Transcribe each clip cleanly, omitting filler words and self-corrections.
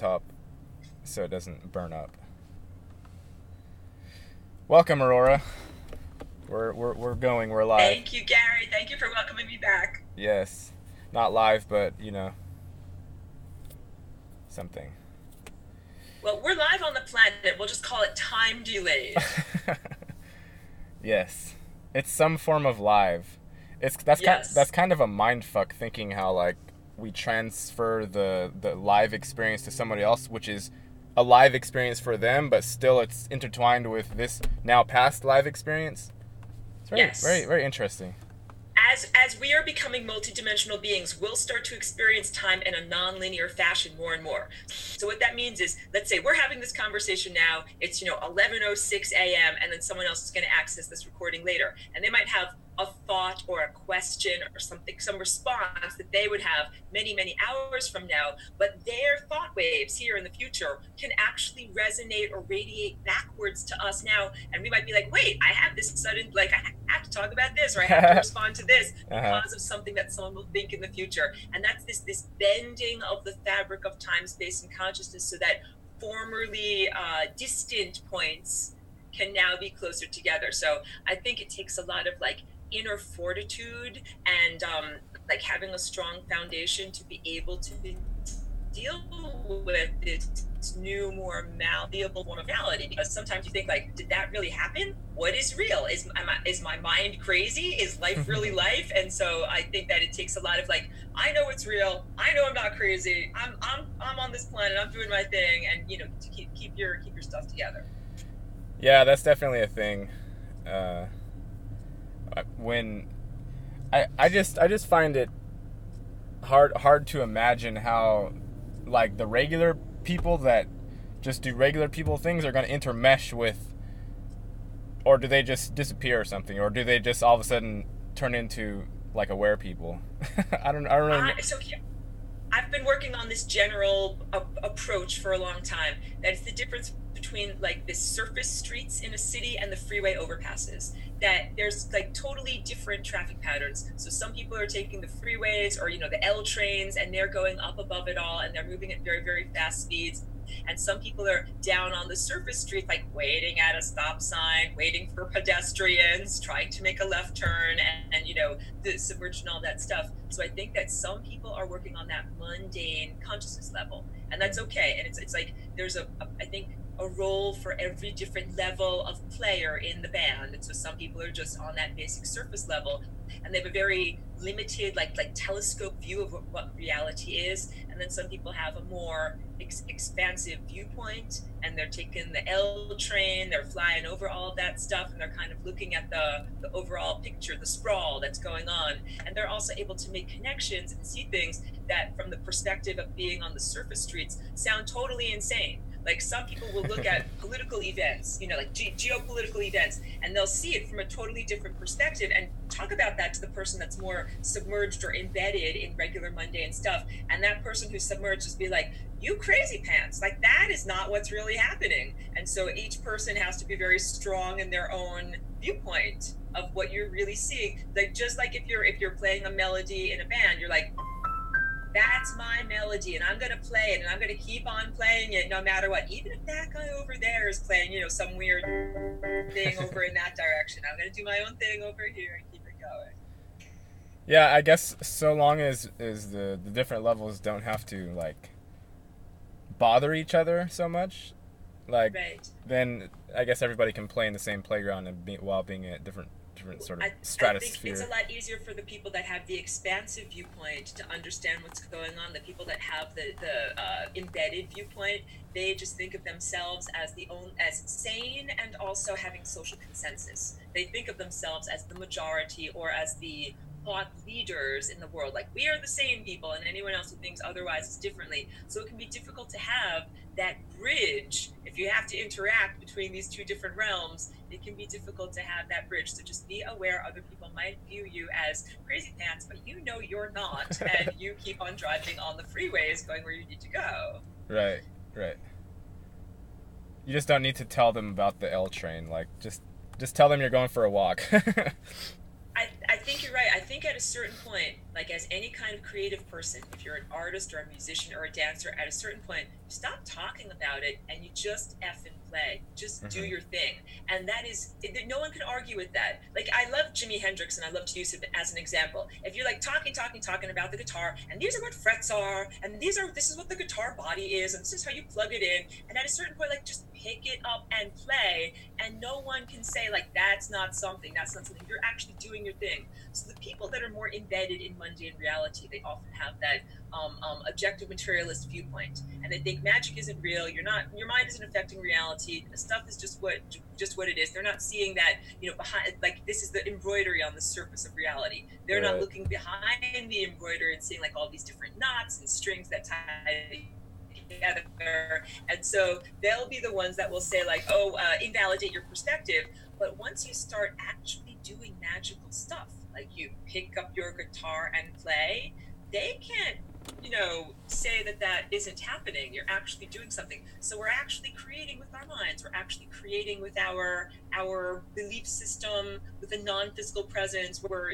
laptop so it doesn't burn up. Welcome, Aurora. We're going. We're live. Thank you, Gary. Thank you for welcoming me back. Yes, not live, but something. Well, we're live on the planet. We'll just call it time delayed. Yes, it's some form of live. That's Yes. kind of a mind fuck thinking how like we transfer the live experience to somebody else, which is a live experience for them, but still it's intertwined with this now past live experience. It's very very Yes. very interesting. As we are becoming multidimensional beings, we'll start to experience time in a non-linear fashion more and more. So what that means is, let's say we're having this conversation now, it's 11:06 a.m. and then someone else is going to access this recording later, and they might have a thought or a question or something, some response that they would have many, many hours from now, but their thought waves here in the future can actually resonate or radiate backwards to us now. And we might be like, wait, I have this sudden, like, I have to talk about this, or I have to respond to this Uh-huh. because of something that someone will think in the future. And that's this bending of the fabric of time, space, and consciousness so that formerly distant points can now be closer together. So I think it takes a lot of like inner fortitude and like having a strong foundation to be able to deal with this new, more malleable form of reality. Because sometimes you think like, did that really happen? What is real? Is my mind crazy? Is life really life? And so I think that it takes a lot of like, I know it's real. I know I'm not crazy. I'm on this planet. I'm doing my thing, and to keep your stuff together. Yeah, that's definitely a thing. Uh, when I just find it hard to imagine how like the regular people that just do regular people things are going to intermesh with, or do they just disappear or something, or do they just all of a sudden turn into like aware people? I don't really know. So here, I've been working on this general approach for a long time. That is the difference between like the surface streets in a city and the freeway overpasses. That there's like totally different traffic patterns. So some people are taking the freeways or the L trains, and they're going up above it all, and they're moving at very, very fast speeds. And some people are down on the surface street, like waiting at a stop sign, waiting for pedestrians, trying to make a left turn, and the submerged and all that stuff. So I think that some people are working on that mundane consciousness level, and that's okay. And it's like there's I think a role for every different level of player in the band. And so some people are just on that basic surface level, and they have a very limited like telescope view of what reality is. And then some people have a more expansive viewpoint, and they're taking the L train, they're flying over all of that stuff, and they're kind of looking at the overall picture, the sprawl that's going on. And they're also able to make connections and see things that from the perspective of being on the surface streets sound totally insane. Like some people will look at political events, like geopolitical events, and they'll see it from a totally different perspective and talk about that to the person that's more submerged or embedded in regular mundane stuff. And that person who's submerged just be like, you crazy pants, like that is not what's really happening. And so each person has to be very strong in their own viewpoint of what you're really seeing. Like just like if you're playing a melody in a band, you're like, that's my melody, and I'm going to play it, and I'm going to keep on playing it no matter what. Even if that guy over there is playing, some weird thing over in that direction, I'm going to do my own thing over here and keep it going. Yeah, I guess so long as the different levels don't have to like bother each other so much, like Right. then I guess everybody can play in the same playground and while being at different sort of I think it's a stratosphere. lot easier for the people that have the expansive viewpoint to understand what's going on. The people that have the embedded viewpoint, they just think of themselves as as sane and also having social consensus. They think of themselves as the majority or as the thought leaders in the world. Like we are the sane people, and anyone else who thinks otherwise is differently. So it can be difficult to have that bridge. If you have to interact between these two different realms, it can be difficult to have that bridge. So just be aware other people might view you as crazy pants, but you're not, and you keep on driving on the freeways going where you need to go. Right, right. You just don't need to tell them about the L train. Like just tell them you're going for a walk. I think you're right. I think at a certain point, like as any kind of creative person, if you're an artist or a musician or a dancer, at a certain point, stop talking about it and you just effing play. Just do your thing. And that is, no one can argue with that. Like, I love Jimi Hendrix, and I love to use him as an example. If you're like talking about the guitar, and these are what frets are, and this is what the guitar body is, and this is how you plug it in. And at a certain point, like, just pick it up and play, and no one can say like that's not something. You're actually doing your thing. So the people that are more embedded in mundane reality, they often have that objective materialist viewpoint, and they think magic isn't real. Your mind isn't affecting reality. The stuff is just what it is. They're not seeing that, behind, like, this is the embroidery on the surface of reality. They're not looking behind the embroidery and seeing like all these different knots and strings that tie together. And so they'll be the ones that will say like, invalidate your perspective. But once you start actually doing magical stuff, like you pick up your guitar and play, they can't, say that isn't happening. You're actually doing something. So we're actually creating with our minds. We're actually creating with our belief system, with a non-physical presence, where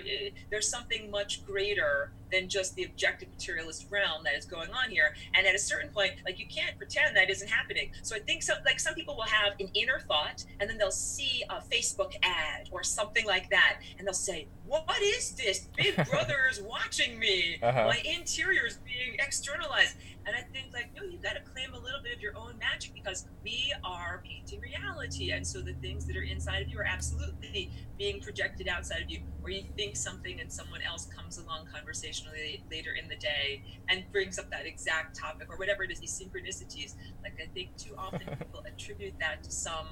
there's something much greater than just the objective materialist realm that is going on here. And at a certain point, like, you can't pretend that isn't happening. So I think some people will have an inner thought, and then they'll see a Facebook ad or something like that, and they'll say, what is this? Big Brother is watching me. My interior is being externalized. And I think, like, no, you got to claim a little bit of your own magic, because we are painting reality. And so the things that are inside of you are absolutely being projected outside of you. Or you think something and someone else comes along conversationally later in the day and brings up that exact topic or whatever it is, these synchronicities. Like, I think too often people attribute that to some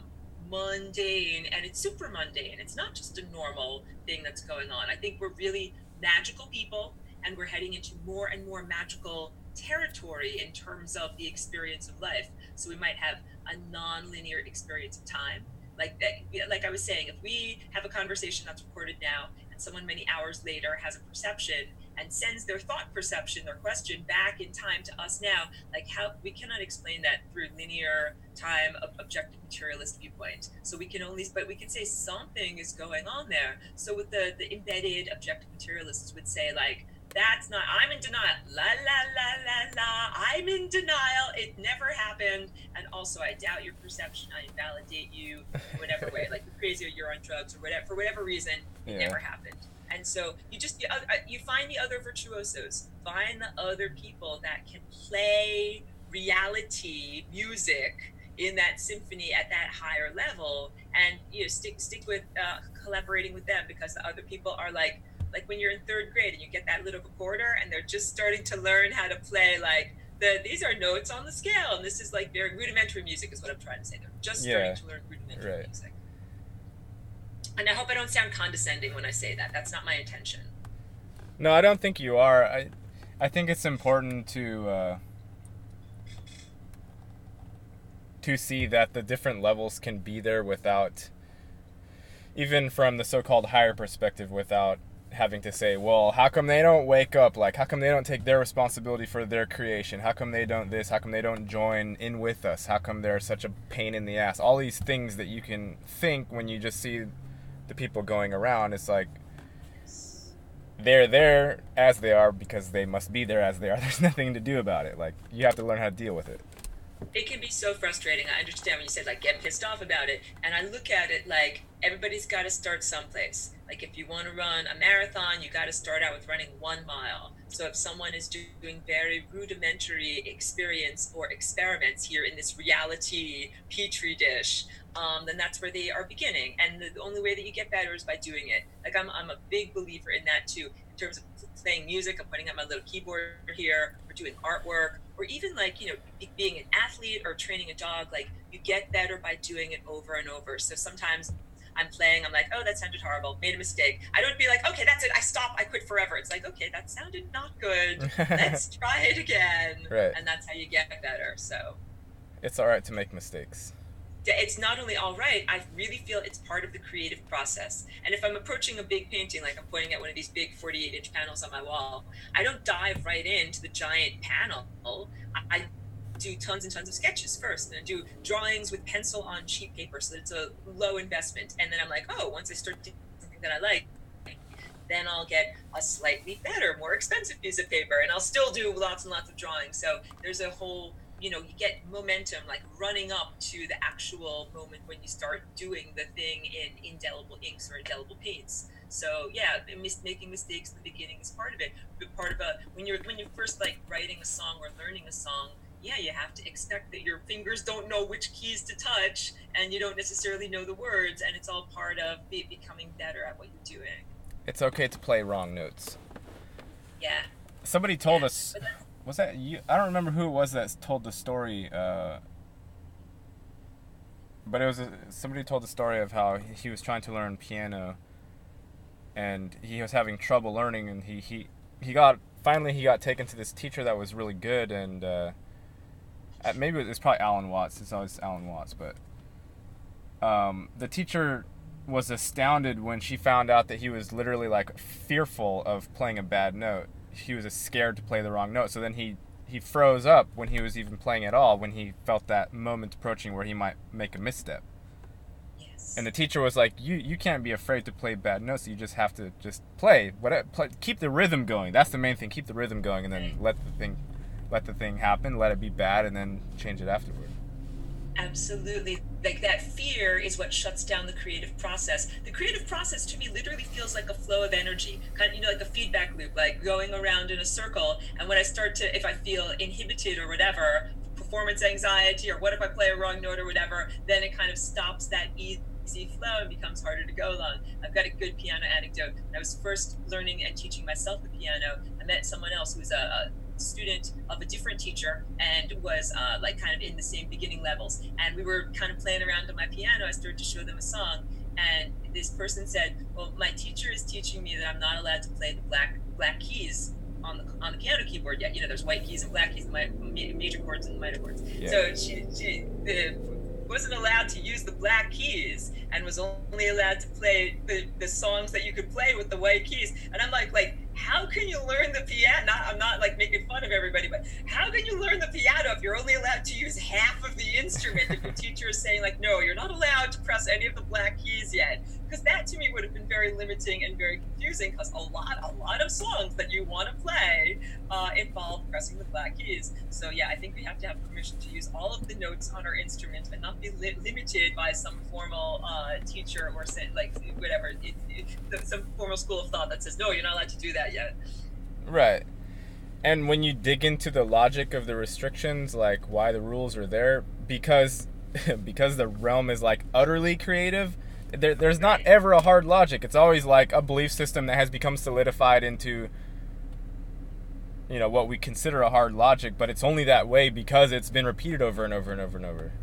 mundane, and it's super mundane. It's not just a normal thing that's going on. I think we're really magical people, and we're heading into more and more magical territory in terms of the experience of life. So we might have a non-linear experience of time. Like I was saying, if we have a conversation that's recorded now, and someone many hours later has a perception and sends their thought perception, their question, back in time to us now, like, how we cannot explain that through linear time of objective materialist viewpoint. So we can say something is going on there. So with the embedded objective materialists would say, like, that's not, I'm in denial. La, la, la, la, la. I'm in denial. It never happened. And also, I doubt your perception. I invalidate you in whatever way. Like, you're crazy, or you're on drugs, or whatever. For whatever reason, it never happened. And so you find the other virtuosos. Find the other people that can play reality music in that symphony at that higher level. And stick with collaborating with them, because the other people are like when you're in third grade and you get that little recorder and they're just starting to learn how to play, like, these are notes on the scale, and this is like very rudimentary music is what I'm trying to say. They're just starting to learn rudimentary music. And I hope I don't sound condescending when I say that. That's not my intention. No, I don't think you are. I think it's important to see that the different levels can be there without, even from the so-called higher perspective, without having to say, well, how come they don't wake up? Like, how come they don't take their responsibility for their creation? How come they don't this? How come they don't join in with us? How come they're such a pain in the ass? All these things that you can think when you just see the people going around. It's like, they're there as they are because they must be there as they are. There's nothing to do about it. Like, you have to learn how to deal with it. It can be so frustrating. I understand when you said, like, get pissed off about it. And I look at it like, everybody's got to start someplace. Like, if you want to run a marathon, you got to start out with running 1 mile. So if someone is doing very rudimentary experience or experiments here in this reality petri dish, then that's where they are beginning. And the only way that you get better is by doing it. Like, I'm a big believer in that too, in terms of playing music. I'm putting up my little keyboard here, or doing artwork, or even, like, being an athlete or training a dog. Like, you get better by doing it over and over. So sometimes I'm playing, I'm like, oh, that sounded horrible, made a mistake. I don't be like, okay, that's it, I stop, I quit forever. It's like, okay, that sounded not good. Let's try it again. Right. And that's how you get better. So it's all right to make mistakes. It's not only all right, I really feel it's part of the creative process. And if I'm approaching a big painting, like I'm pointing at one of these big 48-inch panels on my wall, I don't dive right into the giant panel. I do tons and tons of sketches first, and I do drawings with pencil on cheap paper, so that it's a low investment. And then I'm like, oh, once I start doing something that I like, then I'll get a slightly better, more expensive piece of paper, and I'll still do lots and lots of drawings. So there's a whole you get momentum, like running up to the actual moment when you start doing the thing in indelible inks or indelible paints. So yeah, making mistakes in the beginning is part of it. But part of when you're first like writing a song or learning a song, yeah, you have to expect that your fingers don't know which keys to touch, and you don't necessarily know the words, and it's all part of becoming better at what you're doing. It's okay to play wrong notes. Yeah, Somebody told yeah. us, But that's, was that you? I don't remember who it was that told the story, but it was somebody told the story of how he was trying to learn piano, and he was having trouble learning, and he got finally he got taken to this teacher that was really good, and maybe it's probably Alan Watts. It's always Alan Watts, but the teacher was astounded when she found out that he was literally like fearful of playing a bad note. He was scared to play the wrong note. So then he froze up when he was even playing at all, when he felt that moment approaching where he might make a misstep. yes. And the teacher was like, you can't be afraid to play bad notes. You just have to just play. Keep the rhythm going. That's the main thing. Keep the rhythm going, and then let the thing happen. Let it be bad, and then change it afterward. Absolutely. Like that fear is what shuts down the creative process. The creative process to me literally feels like a flow of energy, kind of, like a feedback loop, like going around in a circle. And when I start to, if I feel inhibited or whatever, performance anxiety, or what if I play a wrong note or whatever, then it kind of stops that easy flow and becomes harder to go along. I've got a good piano anecdote. When I was first learning and teaching myself the piano, I met someone else who was a student of a different teacher and was like kind of in the same beginning levels, and we were kind of playing around on my piano. I started to show them a song, and this person said, well, my teacher is teaching me that I'm not allowed to play the black keys on the piano keyboard yet. There's white keys and black keys, the major chords and the minor chords. Yeah. So she wasn't allowed to use the black keys and was only allowed to play the songs that you could play with the white keys. And I'm like how can you learn the piano? I'm not like making fun of everybody, but how can you learn the piano if you're only allowed to use half of the instrument? If your teacher is saying like, no, you're not allowed to press any of the black keys yet, because that to me would have been very limiting and very confusing. Because a lot of songs that you want to play involve pressing the black keys. So yeah, I think we have to have permission to use all of the notes on our instrument and not be limited by some formal teacher or like whatever, some formal school of thought that says no, you're not allowed to do that yet. Right. And when you dig into the logic of the restrictions, like why the rules are there, because the realm is like utterly creative, there's not ever a hard logic. It's always like a belief system that has become solidified into what we consider a hard logic, but it's only that way because it's been repeated over and over and over and over.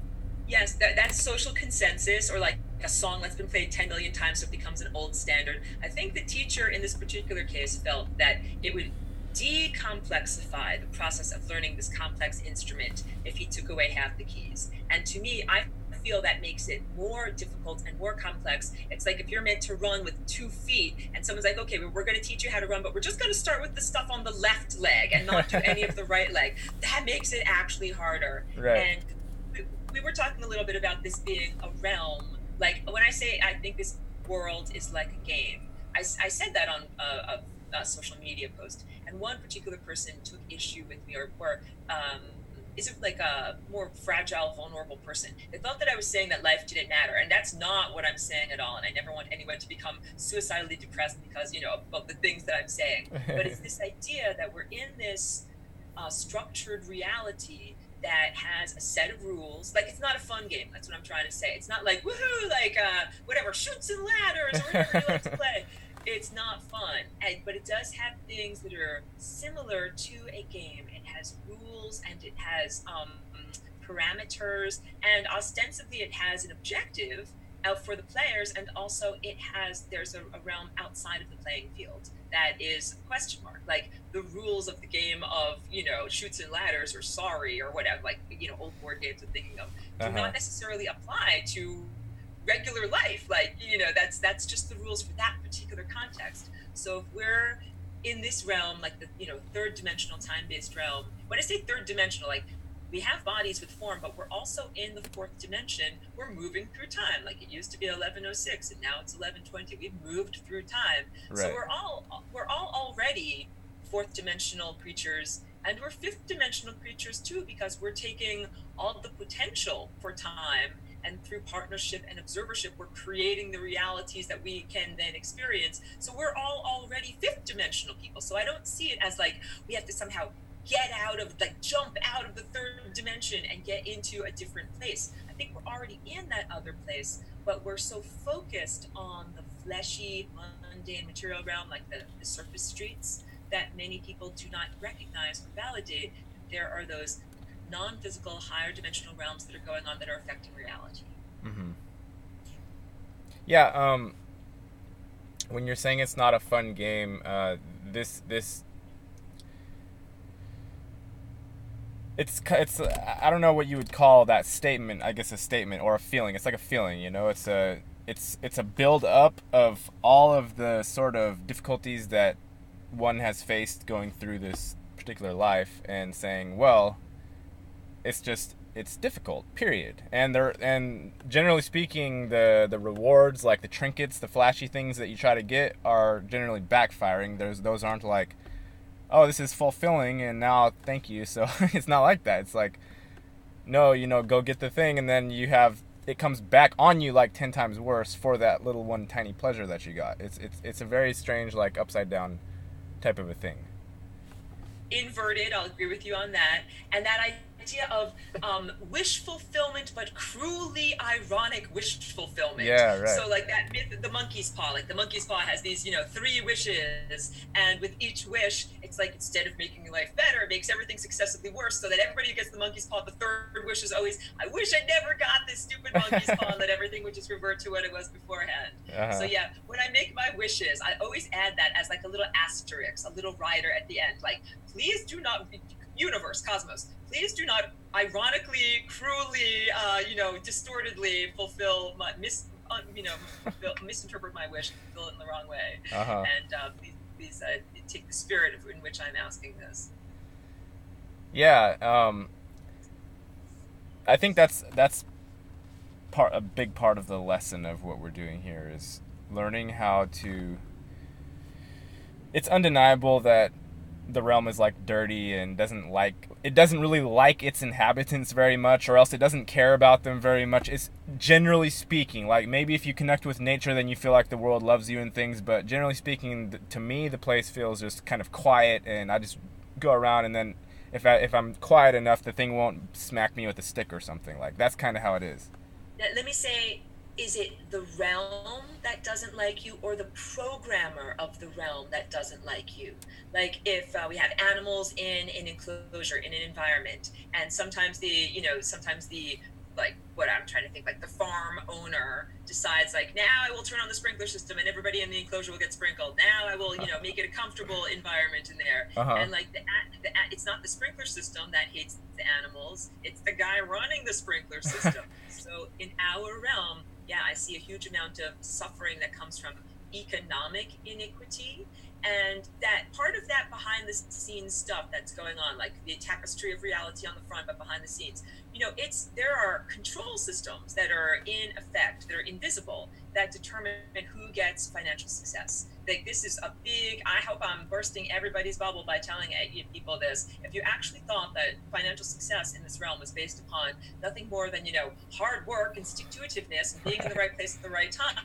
Yes, that's social consensus, or like a song that's been played 10 million times so it becomes an old standard. I think the teacher in this particular case felt that it would decomplexify the process of learning this complex instrument if he took away half the keys. And to me, I feel that makes it more difficult and more complex. It's like if you're meant to run with 2 feet and someone's like, okay, we're going to teach you how to run, but we're just going to start with the stuff on the left leg and not do any of the right leg. That makes it actually harder. Right. And we were talking a little bit about this being a realm. Like when I say I think this world is like a game, I said that on a social media post, and one particular person took issue with me, or is it like a more fragile, vulnerable person? They thought that I was saying that life didn't matter, and that's not what I'm saying at all. And I never want anyone to become suicidally depressed because of the things that I'm saying. But it's this idea that we're in this structured reality that has a set of rules. Like, it's not a fun game. That's what I'm trying to say. It's not like, woohoo, like, whatever, shoots and ladders, or whatever you like to play. It's not fun. But it does have things that are similar to a game. It has rules, and it has parameters, and ostensibly it has an objective out for the players, and also there's a realm outside of the playing field that is a question mark. Like the rules of the game of shoots and ladders or sorry or whatever, like old board games I'm thinking of, do not necessarily apply to regular life. Like that's just the rules for that particular context. So if we're in this realm, like the third dimensional time-based realm, when I say third dimensional, like we have bodies with form, but we're also in the fourth dimension. We're moving through time. Like it used to be 1106, and now it's 1120. We've moved through time. Right. So we're all already fourth dimensional creatures, and we're fifth dimensional creatures too, because we're taking all the potential for time, and through partnership and observership, we're creating the realities that we can then experience. So we're all already fifth dimensional people. So I don't see it as like we have to somehow get out of, like, jump out of the third dimension and get into a different place. I think we're already in that other place, but we're so focused on the fleshy, mundane material realm, like the surface streets, that many people do not recognize or validate that there are those non-physical, higher dimensional realms that are going on that are affecting reality. Mm-hmm. Yeah. When you're saying it's not a fun game, this it's I don't know what you would call that statement. I guess a statement or a feeling. It's like a feeling, you know. It's a build up of all of the sort of difficulties that one has faced going through this particular life, and saying, well, it's difficult, period. And generally speaking, the rewards, like the trinkets, the flashy things that you try to get, are generally backfiring. Those aren't like, oh, this is fulfilling and now thank you. So it's not like that. It's like, no, go get the thing, and then it comes back on you like 10 times worse for that little one tiny pleasure that you got. It's a very strange, like, upside down type of a thing. Inverted, I'll agree with you on that. And that idea of wish fulfillment, but cruelly ironic wish fulfillment. Yeah, right. So like that myth, the monkey's paw, like the monkey's paw has these, 3 wishes, and with each wish, it's like, instead of making your life better, it makes everything successively worse, so that everybody who gets the monkey's paw, the third wish is always, I wish I never got this stupid monkey's paw, and that everything would just revert to what it was beforehand. Uh-huh. So yeah, when I make my wishes, I always add that as like a little asterisk, a little rider at the end, like, please do not, universe, cosmos, please do not ironically, cruelly, distortedly fulfill my misinterpret my wish, fulfill it in the wrong way. Uh-huh. And please take the spirit in which I'm asking this. Yeah, I think that's a big part of the lesson of what we're doing here, is learning how to. It's undeniable that the realm is like dirty and it doesn't really like its inhabitants very much, or else it doesn't care about them very much. It's generally speaking, like, maybe if you connect with nature, then you feel like the world loves you and things, but generally speaking, to me, the place feels just kind of quiet, and I just go around, and then if I'm quiet enough, the thing won't smack me with a stick or something. Like, that's kind of how it is. Let me say, is it the realm that doesn't like you, or the programmer of the realm that doesn't like you? Like, if we have animals in an enclosure, in an environment, and sometimes the like, what I'm trying to think, like the farm owner decides, like, now I will turn on the sprinkler system and everybody in the enclosure will get sprinkled. Now I will, make it a comfortable environment in there. Uh-huh. And like it's not the sprinkler system that hates the animals, it's the guy running the sprinkler system. So in our realm, yeah, I see a huge amount of suffering that comes from economic iniquity, and that part of that behind the scenes stuff that's going on, like the tapestry of reality on the front, but behind the scenes, there are control systems that are in effect, that are invisible, that determine who gets financial success. Like, this is a big, I hope I'm bursting everybody's bubble by telling people this. If you actually thought that financial success in this realm was based upon nothing more than, hard work and stick-to-itiveness and being in the right place at the right time,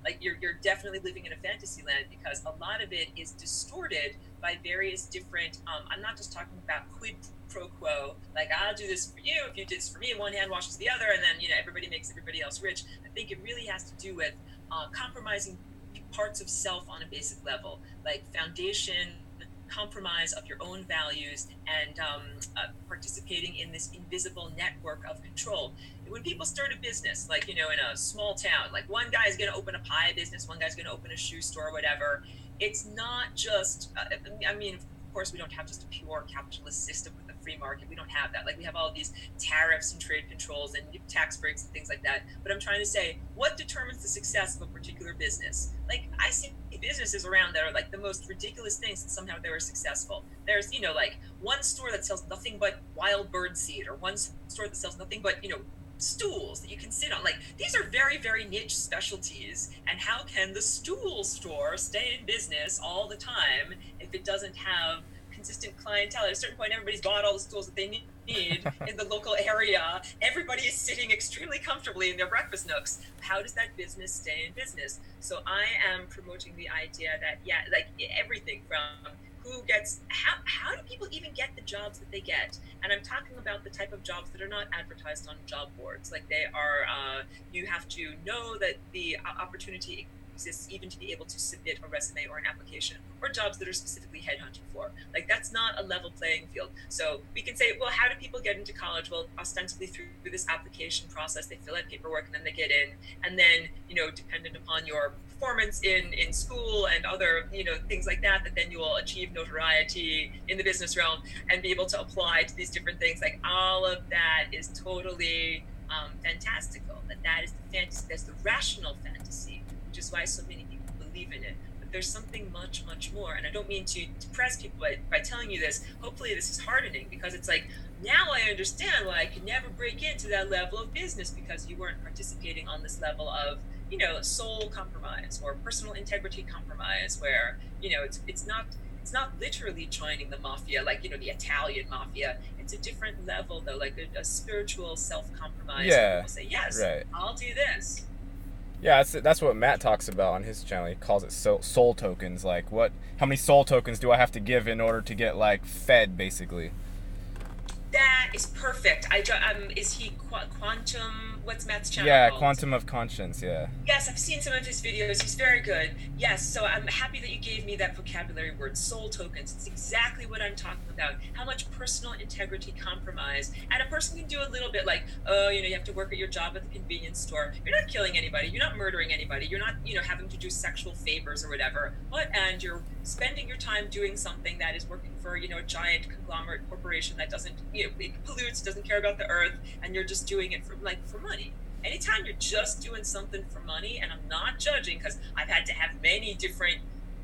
like, you're definitely living in a fantasy land, because a lot of it is distorted by various different, I'm not just talking about quid pro quo, like, I'll do this for you if you did this for me, and one hand washes the other, and then, everybody makes everybody else rich. I think it really has to do with compromising parts of self on a basic level, like foundation, compromise of your own values, and participating in this invisible network of control. When people start a business, like, in a small town, like, one guy's going to open a pie business, one guy's going to open a shoe store, whatever. It's not just, of course, we don't have just a pure capitalist system with a free market. We don't have that. Like, we have all these tariffs and trade controls and tax breaks and things like that. But I'm trying to say, what determines the success of a particular business? Like, I see businesses around that are like the most ridiculous things, and somehow they were successful. There's, like, one store that sells nothing but wild bird seed, or one store that sells nothing but, stools that you can sit on. Like, these are very, very niche specialties, and how can the stool store stay in business all the time if it doesn't have consistent clientele. At a certain point, everybody's bought all the stools that they need in the local area. Everybody is sitting extremely comfortably in their breakfast nooks. How does that business stay in business? So I am promoting the idea that, yeah, like everything from who gets, how do people even get the jobs that they get? And I'm talking about the type of jobs that are not advertised on job boards. Like they are, you have to know that the opportunity exists even to be able to submit a resume or an application, or jobs that are specifically headhunting for. Like that's not a level playing field. So we can say, well, how do people get into college? Well, ostensibly through this application process, they fill out paperwork and then they get in. And then, you know, dependent upon your performance in school and other, you know, things like that, that then you will achieve notoriety in the business realm and be able to apply to these different things. Like all of that is totally fantastical. That is the fantasy, that's the rational fantasy, which is why so many people believe in it. But there's something much, much more. And I don't mean to depress people by telling you this. Hopefully this is hardening, because it's like, now I understand why I could never break into that level of business, because you weren't participating on this level of, you know, soul compromise or personal integrity compromise, where, you know, it's not literally joining the mafia, like, you know, the Italian mafia. It's a different level though, like a spiritual self-compromise. Yeah. People say, yes, right. I'll do this. Yeah, that's what Matt talks about on his channel. He calls it soul tokens. Like, how many soul tokens do I have to give in order to get, like, fed, basically? That is perfect. Is he quantum? What's Matt's channel called? Quantum of Conscience. Yeah. Yes, I've seen some of his videos. He's very good. Yes, so I'm happy that you gave me that vocabulary word, soul tokens. It's exactly what I'm talking about. How much personal integrity compromise. And a person can do a little bit like, oh, you know, you have to work at your job at the convenience store. You're not killing anybody. You're not murdering anybody. You're not, you know, having to do sexual favors or whatever. And you're spending your time doing something that is working for, you know, a giant conglomerate corporation that doesn't, you know, it pollutes, doesn't care about the earth, and you're just doing it for money. Anytime you're just doing something for money, and I'm not judging, because I've had to have many different,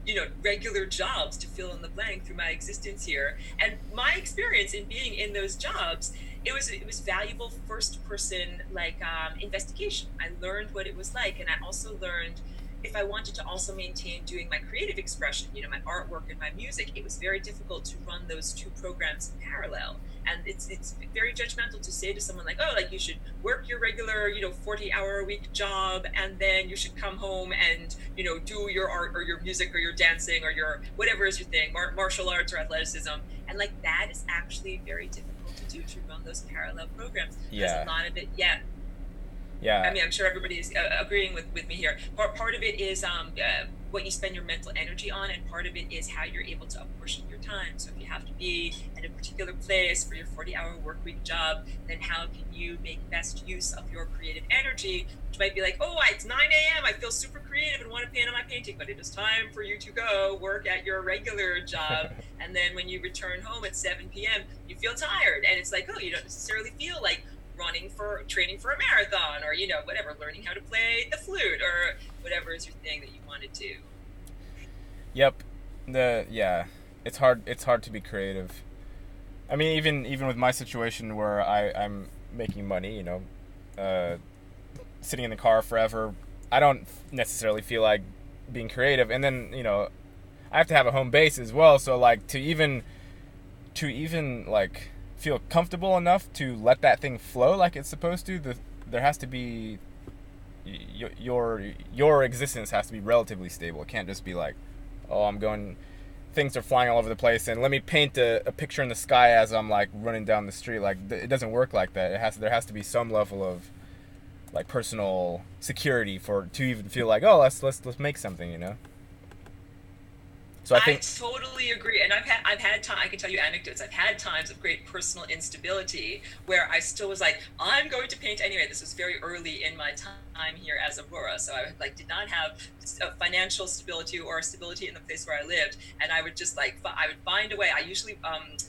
you know, regular jobs to fill in the blank through my existence here, and my experience in being in those jobs, it was valuable first person, like, investigation. I learned what it was like, and I also learned, if I wanted to also maintain doing my creative expression, you know, my artwork and my music, it was very difficult to run those two programs in parallel. And it's very judgmental to say to someone like, oh, like you should work your regular, you know, 40-hour-a-week job, and then you should come home and, you know, do your art or your music or your dancing or your whatever is your thing, martial arts or athleticism. And like that is actually very difficult to do, to run those parallel programs. Yeah. There's a lot of it, yeah. Yeah. I mean, I'm sure everybody is agreeing with me here. Part of it is what you spend your mental energy on, and part of it is how you're able to apportion your time. So if you have to be at a particular place for your 40-hour work week job, then how can you make best use of your creative energy, which might be like, oh, it's 9 a.m. I feel super creative and want to paint on my painting, but it is time for you to go work at your regular job. And then when you return home at 7 p.m., you feel tired. And it's like, oh, you don't necessarily feel like training for a marathon, or, you know, whatever, learning how to play the flute or whatever is your thing that you want to do. Yep. It's hard to be creative. I mean, even with my situation where I'm making money, you know, sitting in the car forever, I don't necessarily feel like being creative. And then, you know, I have to have a home base as well, so like to even like feel comfortable enough to let that thing flow like it's supposed to, there has to be, your existence has to be relatively stable. It can't just be like, oh, things are flying all over the place, and let me paint a picture in the sky as I'm like running down the street. Like, it doesn't work like that. There has to be some level of like personal security to even feel like, oh, let's make something, you know. So I totally agree, and I've had time. I can tell you anecdotes. I've had times of great personal instability where I still was like, I'm going to paint anyway. This was very early in my time here as Aurora, so I did not have financial stability or stability in the place where I lived, and I would just I would find a way. I usually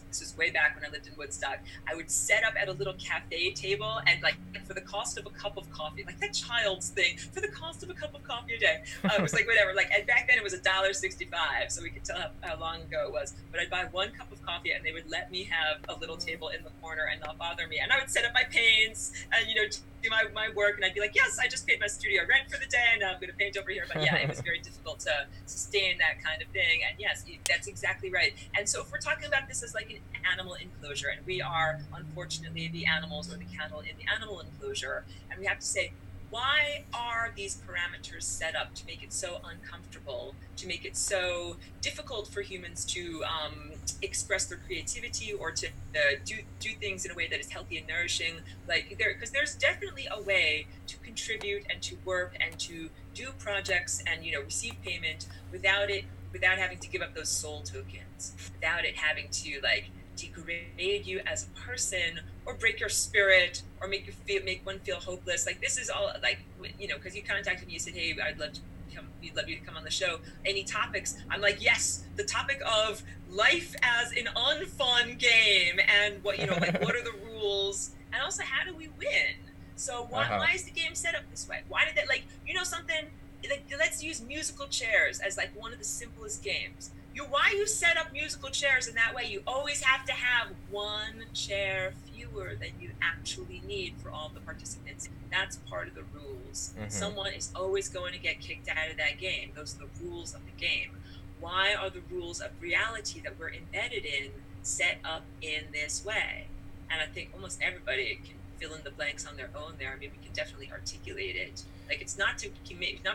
this was way back when I lived in Woodstock. I would set up at a little cafe table, and like for the cost of a cup of coffee, like that child's thing, for the cost of a cup of coffee a day, it was like whatever. Like, and back then it was $1.65, so we could tell how long ago it was. But I'd buy one cup of coffee, and they would let me have a little table in the corner and not bother me. And I would set up my paints and, you know, do my work, and I'd be like, yes, I just paid my studio rent for the day, and I'm going to paint over here. But yeah, it was very difficult to sustain that kind of thing. And yes, that's exactly right. And so if we're talking about this as like an animal enclosure, and we are unfortunately the animals or the cattle in the animal enclosure, and we have to say, why are these parameters set up to make it so uncomfortable, to make it so difficult for humans to express their creativity or to do things in a way that is healthy and nourishing? Like because there's definitely a way to contribute and to work and to do projects and receive payment without having to give up those soul tokens, without it having to like degrade you as a person or break your spirit or make one feel hopeless. Like this is all like, because you contacted me, you said, hey, we'd love you to come on the show. Any topics? I'm like, yes, the topic of life as an unfun game and what what are the rules, and also how do we win? So why is the game set up this way? Why did that, something like, let's use musical chairs as like one of the simplest games. Why you set up musical chairs in that way? You always have to have one chair fewer than you actually need for all the participants. That's part of the rules. Mm-hmm. Someone is always going to get kicked out of that game. Those are the rules of the game. Why are the rules of reality that we're embedded in set up in this way? And I think almost everybody can fill in the blanks on their own there. I mean, we can definitely articulate it. Like, it's not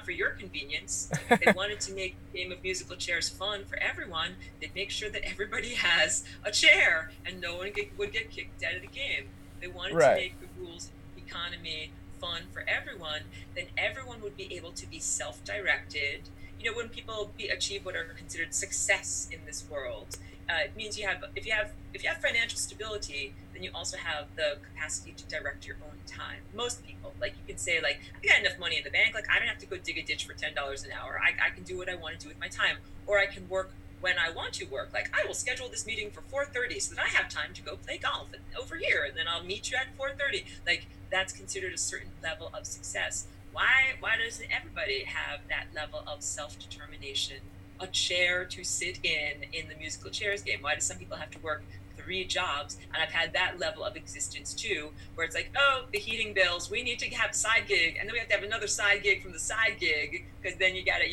for your convenience. If they wanted to make the game of musical chairs fun for everyone, they'd make sure that everybody has a chair and no one would get kicked out of the game. They wanted to make the rules of economy fun for everyone, then everyone would be able to be self-directed. When people achieve what are considered success in this world, it means if you have financial stability, then you also have the capacity to direct your own time. Most people, like, you can say, like, I got enough money in the bank, like, I don't have to go dig a ditch for $10 an hour. I can do what I want to do with my time, or I can work when I want to work. Like, I will schedule this meeting for 4:30 so that I have time to go play golf over here, and then I'll meet you at 4:30. Like, that's considered a certain level of success. Why doesn't everybody have that level of self-determination? A chair to sit in the musical chairs game. Why do some people have to work 3 jobs? And I've had that level of existence too, where it's like, oh, the heating bills, we need to have a side gig, and then we have to have another side gig from the side gig, because then you gotta,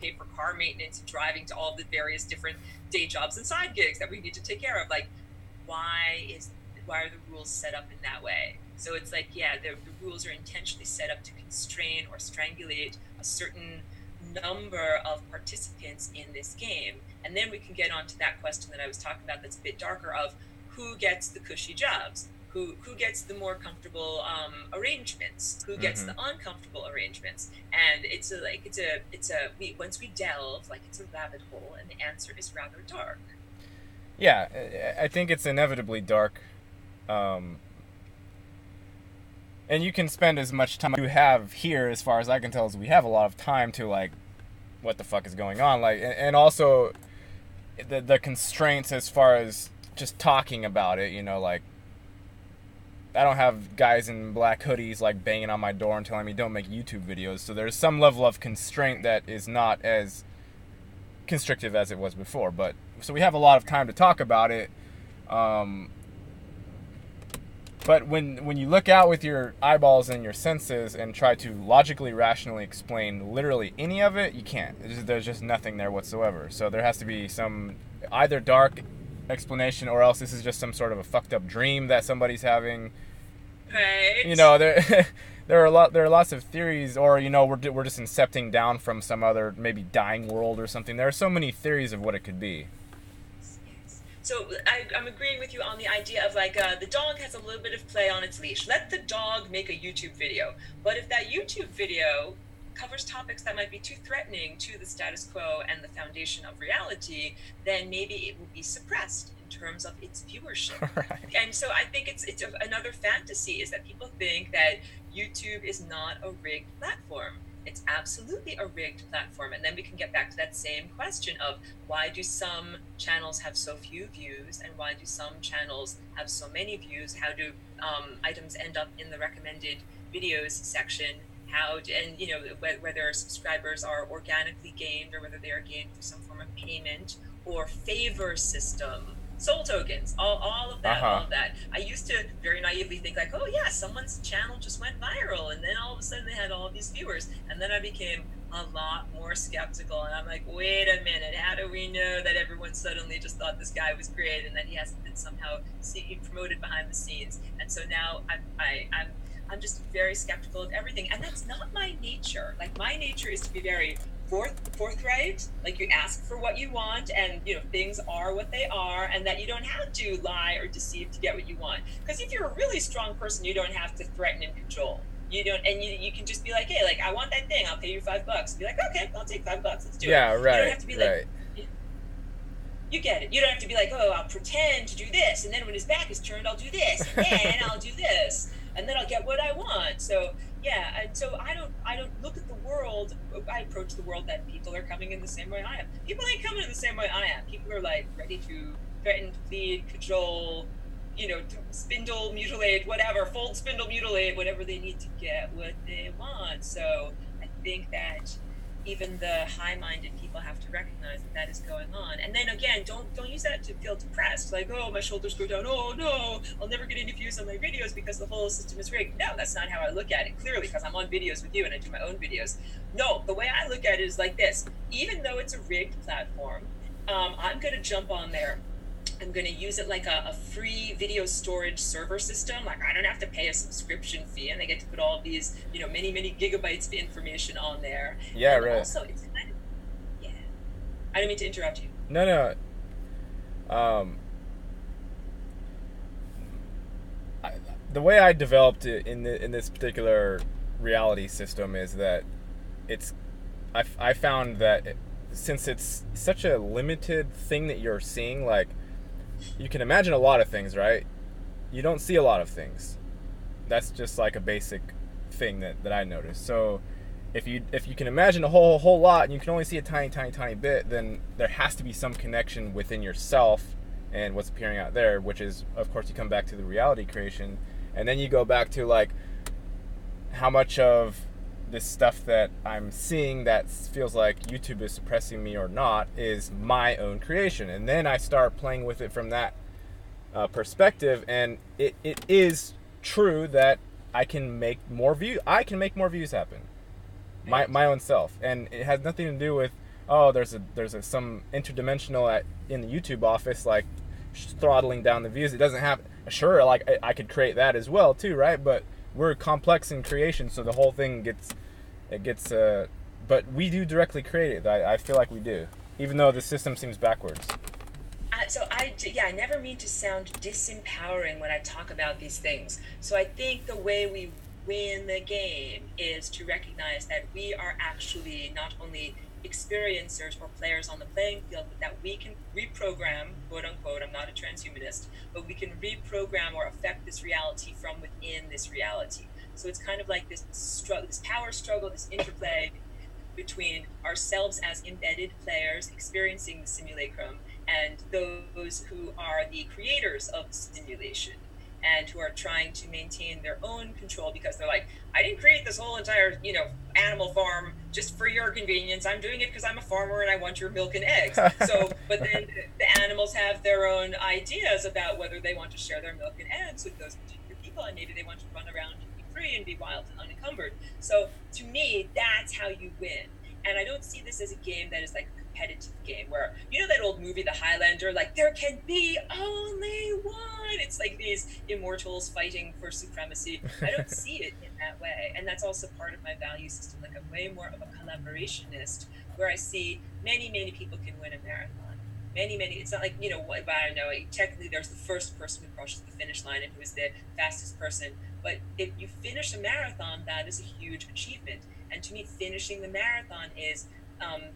pay for car maintenance and driving to all the various different day jobs and side gigs that we need to take care of. Like, why are the rules set up in that way? So it's like, yeah, the rules are intentionally set up to constrain or strangulate a certain number of participants in this game. And then we can get on to that question that I was talking about that's a bit darker, of who gets the cushy jobs, who gets the more comfortable arrangements, who gets the uncomfortable arrangements. And once we delve, like, it's a rabbit hole, and the answer is rather dark. Yeah, I think it's inevitably dark. And you can spend as much time you have here, as far as I can tell, is we have a lot of time to, like, what the fuck is going on, like, and also the constraints as far as just talking about it, like, I don't have guys in black hoodies, like, banging on my door and telling me don't make YouTube videos, so there's some level of constraint that is not as constrictive as it was before, but, so we have a lot of time to talk about it, but when you look out with your eyeballs and your senses and try to logically, rationally explain literally any of it, you can't. There's just nothing there whatsoever. So there has to be some either dark explanation, or else this is just some sort of a fucked up dream that somebody's having. Right. There are lots of theories, or we're just incepting down from some other maybe dying world or something. There are so many theories of what it could be. So I'm agreeing with you on the idea of, like, the dog has a little bit of play on its leash. Let the dog make a YouTube video. But if that YouTube video covers topics that might be too threatening to the status quo and the foundation of reality, then maybe it will be suppressed in terms of its viewership. Right. And so I think it's another fantasy is that people think that YouTube is not a rigged platform. It's absolutely a rigged platform. And then we can get back to that same question of, why do some channels have so few views, and why do some channels have so many views? How do items end up in the recommended videos section? Whether subscribers are organically gained, or whether they are gained through some form of payment or favor system. soul tokens, all of that, Uh-huh. all of that. I used to very naively think like, oh yeah, someone's channel just went viral, and then all of a sudden they had all of these viewers, and then I became a lot more skeptical, and I'm like, wait a minute, how do we know that everyone suddenly just thought this guy was great and that he hasn't been somehow promoted behind the scenes? And so now I'm just very skeptical of everything, and that's not my nature. Like, my nature is to be very forthright, like you ask for what you want, and things are what they are, and that you don't have to lie or deceive to get what you want. Because if you're a really strong person, you don't have to threaten and control. You don't, and you can just be like, hey, like, I want that thing, I'll pay you $5. Be like, okay, I'll take $5, let's do it. Yeah, You don't right, have to be like, right. you get it. You don't have to be like, oh, I'll pretend to do this, and then when his back is turned, I'll do this, and then I'll do this, and then I'll get what I want. So yeah, and so I don't look at the world. I approach the world that people are coming in the same way I am. People ain't coming in the same way I am. People are like ready to threaten, plead, cajole, spindle, mutilate, whatever, fold, spindle, mutilate, whatever they need to get what they want. So I think that even the high-minded people have to recognize that is going on. And then again, don't use that to feel depressed, like, oh, my shoulders go down, oh no, I'll never get any views on my videos because the whole system is rigged. No, that's not how I look at it, clearly, because I'm on videos with you and I do my own videos. No, the way I look at it is like this: even though it's a rigged platform, I'm going to jump on there. I'm going to use it like a free video storage server system. Like, I don't have to pay a subscription fee, and I get to put all of these, many gigabytes of information on there. Yeah, And right. also, it's kind of, yeah. I didn't mean to interrupt you. No. Um, the way I developed it in this particular reality system is that I found that since it's such a limited thing that you're seeing, like, you can imagine a lot of things, right? You don't see a lot of things. That's just like a basic thing that I noticed. So if you can imagine a whole lot and you can only see a tiny bit, then there has to be some connection within yourself and what's appearing out there, which is, of course, you come back to the reality creation, and then you go back to, like, how much of this stuff that I'm seeing that feels like YouTube is suppressing me or not is my own creation. And then I start playing with it from that perspective, and it is true that I can make more views happen. My own self. And it has nothing to do with, oh, there's some interdimensional in the YouTube office, like, throttling down the views. It doesn't have, sure, like, I could create that as well too, right? But we're complex in creation, so the whole thing gets but we do directly create it. I feel like we do, even though the system seems backwards. I never mean to sound disempowering when I talk about these things. So I think the way we win the game is to recognize that we are actually not only experiencers or players on the playing field, but that we can reprogram, quote unquote, I'm not a transhumanist, but we can reprogram or affect this reality from within this reality. So it's kind of like this power struggle, this interplay between ourselves as embedded players experiencing the simulacrum and those who are the creators of the simulation and who are trying to maintain their own control, because they're like, I didn't create this whole entire, animal farm just for your convenience. I'm doing it because I'm a farmer and I want your milk and eggs. So, but then the animals have their own ideas about whether they want to share their milk and eggs with those particular people, and maybe they want to run around and be free and be wild and unencumbered. So to me, that's how you win. And I don't see this as a game that is like a competitive game where, that old movie, The Highlander, like, there can be only one. It's like these immortals fighting for supremacy. I don't see it in that way. And that's also part of my value system. Like, I'm way more of a collaborationist, where I see many people can win a marathon. Many, it's not like, I know, technically there's the first person who crosses the finish line and who is the fastest person. But if you finish a marathon, that is a huge achievement. And to me, finishing the marathon is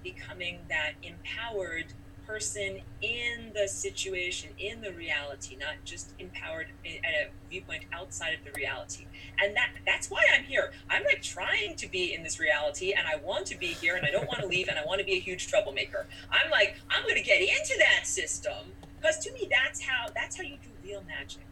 becoming that empowered person in the situation, in the reality, not just empowered at a viewpoint outside of the reality. And that's why I'm here. I'm like trying to be in this reality, and I want to be here, and I don't want to leave, and I want to be a huge troublemaker. I'm like, I'm going to get into that system, because to me, that's how you do real magic.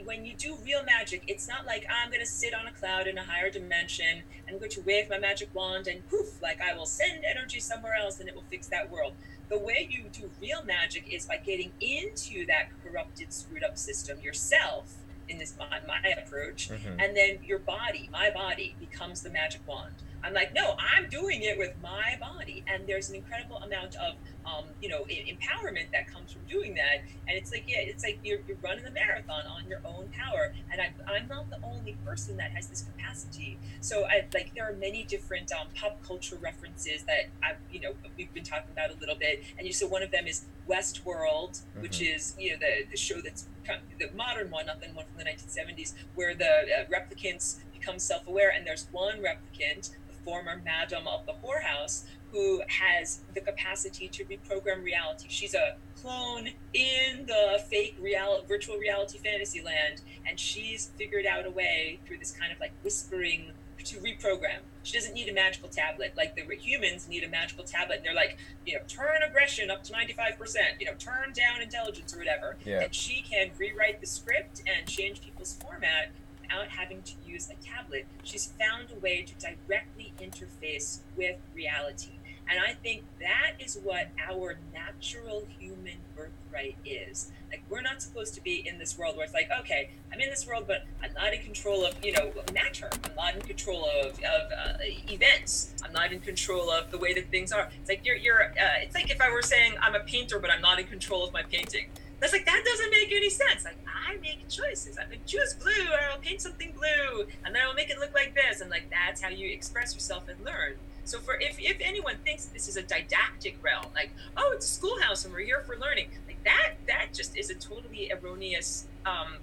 when you do real magic, it's not like I'm going to sit on a cloud in a higher dimension and I'm going to wave my magic wand and poof, like I will send energy somewhere else and it will fix that world. The way you do real magic is by getting into that corrupted, screwed up system yourself, in this my approach, and then your body, my body, becomes the magic wand. I'm like, no, I'm doing it with my body, and there's an incredible amount of empowerment that comes from doing that. And it's like, yeah, it's like you're running a marathon on your own power, and I'm not the only person that has this capacity. So there are many different pop culture references that we've been talking about a little bit, and so one of them is Westworld, which is the show that's kind of the modern one, not the one from the 1970s, where the replicants become self-aware, and there's one replicant, the former madam of the whorehouse, who has the capacity to reprogram reality. She's a clone in the fake virtual reality fantasy land, and she's figured out a way through this kind of like whispering to reprogram. She doesn't need a magical tablet like the humans need a magical tablet, and they're like, turn aggression up to 95%, turn down intelligence or whatever. Yeah. And she can rewrite the script and change people's format without having to use a tablet. She's found a way to directly interface with reality. And I think that is what our natural human birthright is. Like, we're not supposed to be in this world where it's like, okay, I'm in this world, but I'm not in control of, matter. I'm not in control of events. I'm not in control of the way that things are. It's like it's like if I were saying I'm a painter, but I'm not in control of my painting. That's like, that doesn't make any sense. Like, I make choices. I'm going to choose blue, or I'll paint something blue, and then I'll make it look like this. And like, that's how you express yourself and learn. So if anyone thinks this is a didactic realm, like, oh, it's a schoolhouse and we're here for learning, like that just is a totally erroneous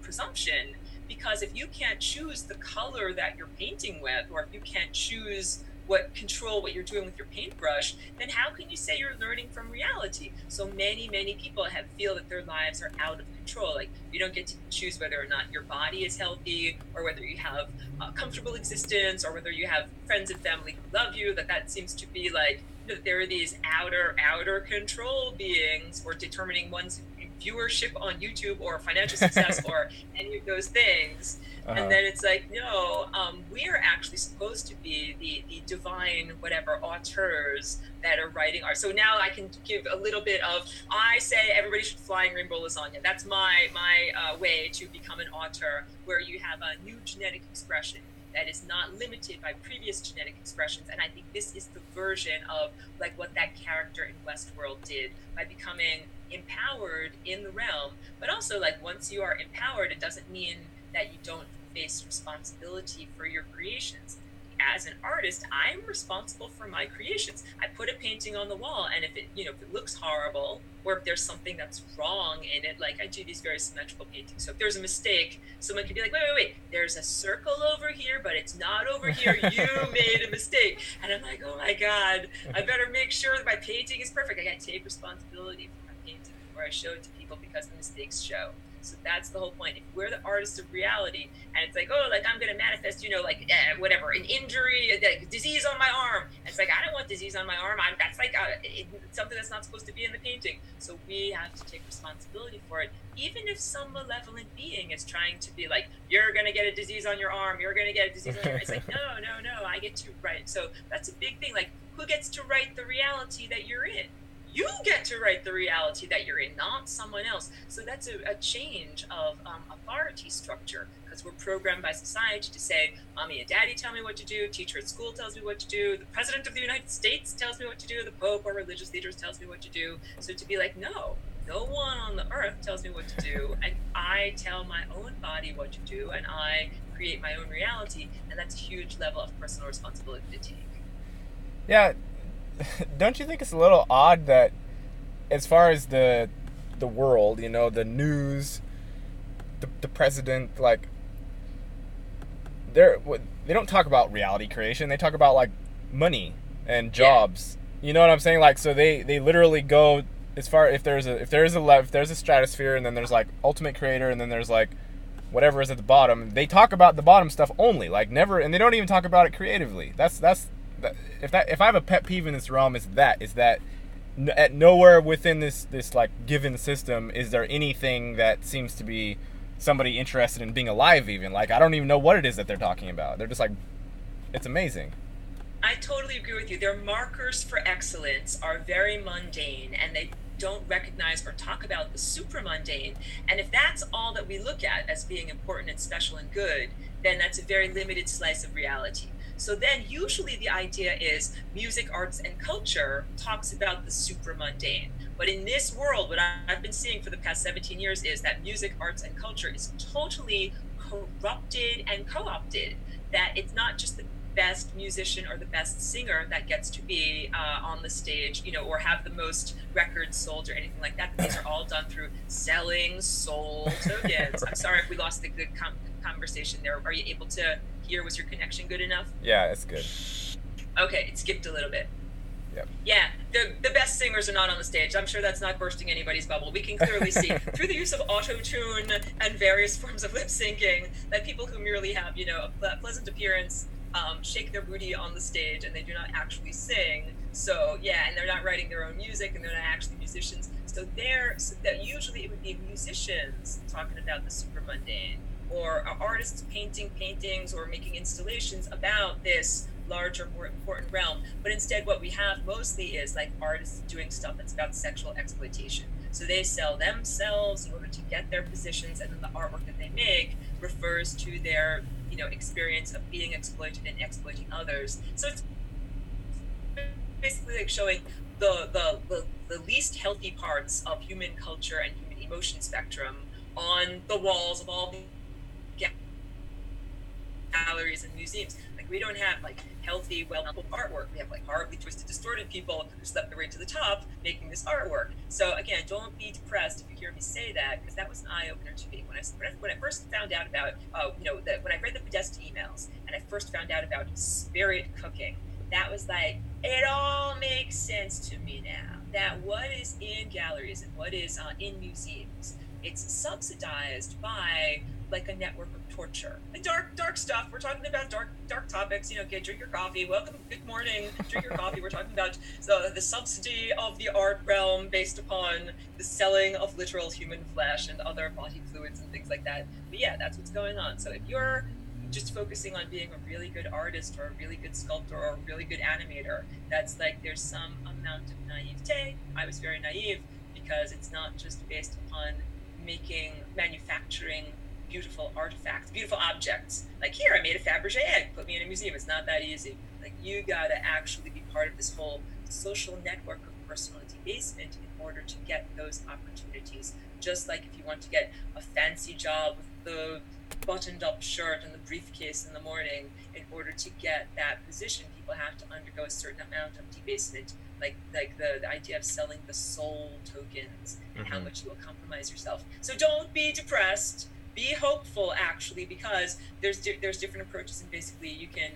presumption. Because if you can't choose the color that you're painting with, or if you can't choose control what you're doing with your paintbrush, then how can you say you're learning from reality? So many people feel that their lives are out of control. Like, you don't get to choose whether or not your body is healthy, or whether you have a comfortable existence, or whether you have friends and family who love you. That seems to be like, there are these outer control beings, or determining one's viewership on YouTube or financial success or any of those things. And then it's like, no, we are actually supposed to be the divine whatever auteurs that are writing art. So now I can give a little bit of, I say everybody should flying rainbow lasagna. That's my way to become an auteur, where you have a new genetic expression that is not limited by previous genetic expressions. And I think this is the version of like what that character in Westworld did by becoming empowered in the realm. But also, like, once you are empowered, it doesn't mean that you don't face responsibility for your creations. As an artist, I'm responsible for my creations. I put a painting on the wall, and if it looks horrible, or if there's something that's wrong in it, like, I do these very symmetrical paintings. So if there's a mistake, someone can be like, wait, there's a circle over here, but it's not over here. You made a mistake. And I'm like, oh my God, I better make sure that my painting is perfect. I gotta take responsibility for my painting before I show it to people, because the mistakes show. So that's the whole point. If we're the artists of reality, and it's like, oh, like, I'm going to manifest, whatever, an injury, a disease on my arm. And it's like, I don't want disease on my arm. That's like something that's not supposed to be in the painting. So we have to take responsibility for it. Even if some malevolent being is trying to be like, you're going to get a disease on your arm, you're going to get a disease on your arm. It's like, no, I get to write. So that's a big thing. Like, who gets to write the reality that you're in? You get to write the reality that you're in, not someone else. So that's a change of authority structure, because we're programmed by society to say, mommy and daddy tell me what to do, teacher at school tells me what to do, the president of the United States tells me what to do, the Pope or religious leaders tells me what to do. So to be like, no one on the earth tells me what to do, and I tell my own body what to do, and I create my own reality, and that's a huge level of personal responsibility to take. Yeah. Don't you think it's a little odd that, as far as the world, the news, the president, like, they don't talk about reality creation. They talk about, like, money and jobs. Yeah. You know what I'm saying? Like, so they literally go as far, if there's a stratosphere, and then there's like ultimate creator, and then there's like whatever is at the bottom. They talk about the bottom stuff only, like, never, and they don't even talk about it creatively. If I have a pet peeve in this realm, is that at nowhere within this like given system is there anything that seems to be somebody interested in being alive even. Like, I don't even know what it is that they're talking about. They're just like, it's amazing. I totally agree with you. Their markers for excellence are very mundane, and they don't recognize or talk about the supramundane. And if that's all that we look at as being important and special and good, then that's a very limited slice of reality. So then usually the idea is music, arts, and culture talks about the supramundane. But in this world, what I've been seeing for the past 17 years is that music, arts, and culture is totally corrupted and co-opted. That it's not just the best musician or the best singer that gets to be on the stage, or have the most records sold or anything like that. These are all done through selling soul tokens. I'm sorry if we lost the good conversation there. Are you able to hear? Was your connection good enough? Yeah, it's good. Okay, it skipped a little bit. Yep. Yeah, the best singers are not on the stage. I'm sure that's not bursting anybody's bubble. We can clearly see through the use of auto-tune and various forms of lip syncing that people who merely have, a pleasant appearance shake their booty on the stage, and they do not actually sing. So yeah, and they're not writing their own music, and they're not actually musicians. So that usually it would be musicians talking about the super mundane, or artists painting paintings or making installations about this larger, more important realm. But instead, what we have mostly is like artists doing stuff that's about sexual exploitation. So they sell themselves in order to get their positions, and then the artwork that they make refers to their experience of being exploited and exploiting others. So it's basically like showing the least healthy parts of human culture and human emotion spectrum on the walls of all the galleries and museums. Like, we don't have like healthy, well-known artwork. We have like horribly twisted, distorted people who slept their way to the top making this artwork. So again, don't be depressed if you hear me say that, because that was an eye-opener to me when I first found out about when I read the Podesta emails and I first found out about spirit cooking. That was like, it all makes sense to me now. That what is in galleries and what is in museums, it's subsidized by like a network of torture. The dark stuff. We're talking about dark topics. Okay, drink your coffee. Welcome. Good morning. Drink your coffee. We're talking about the subsidy of the art realm based upon the selling of literal human flesh and other body fluids and things like that. But yeah, that's what's going on. So if you're just focusing on being a really good artist or a really good sculptor or a really good animator, that's like there's some amount of naivete. I was very naive because it's not just based upon manufacturing beautiful artifacts, beautiful objects. Like, here, I made a Fabergé egg, put me in a museum. It's not that easy. Like, you gotta actually be part of this whole social network of personal debasement in order to get those opportunities. Just like if you want to get a fancy job with the buttoned up shirt and the briefcase in the morning, in order to get that position, people have to undergo a certain amount of debasement. Like the idea of selling the soul tokens and how much you will compromise yourself. So don't be depressed. Be hopeful, actually, because there's different approaches, and basically you can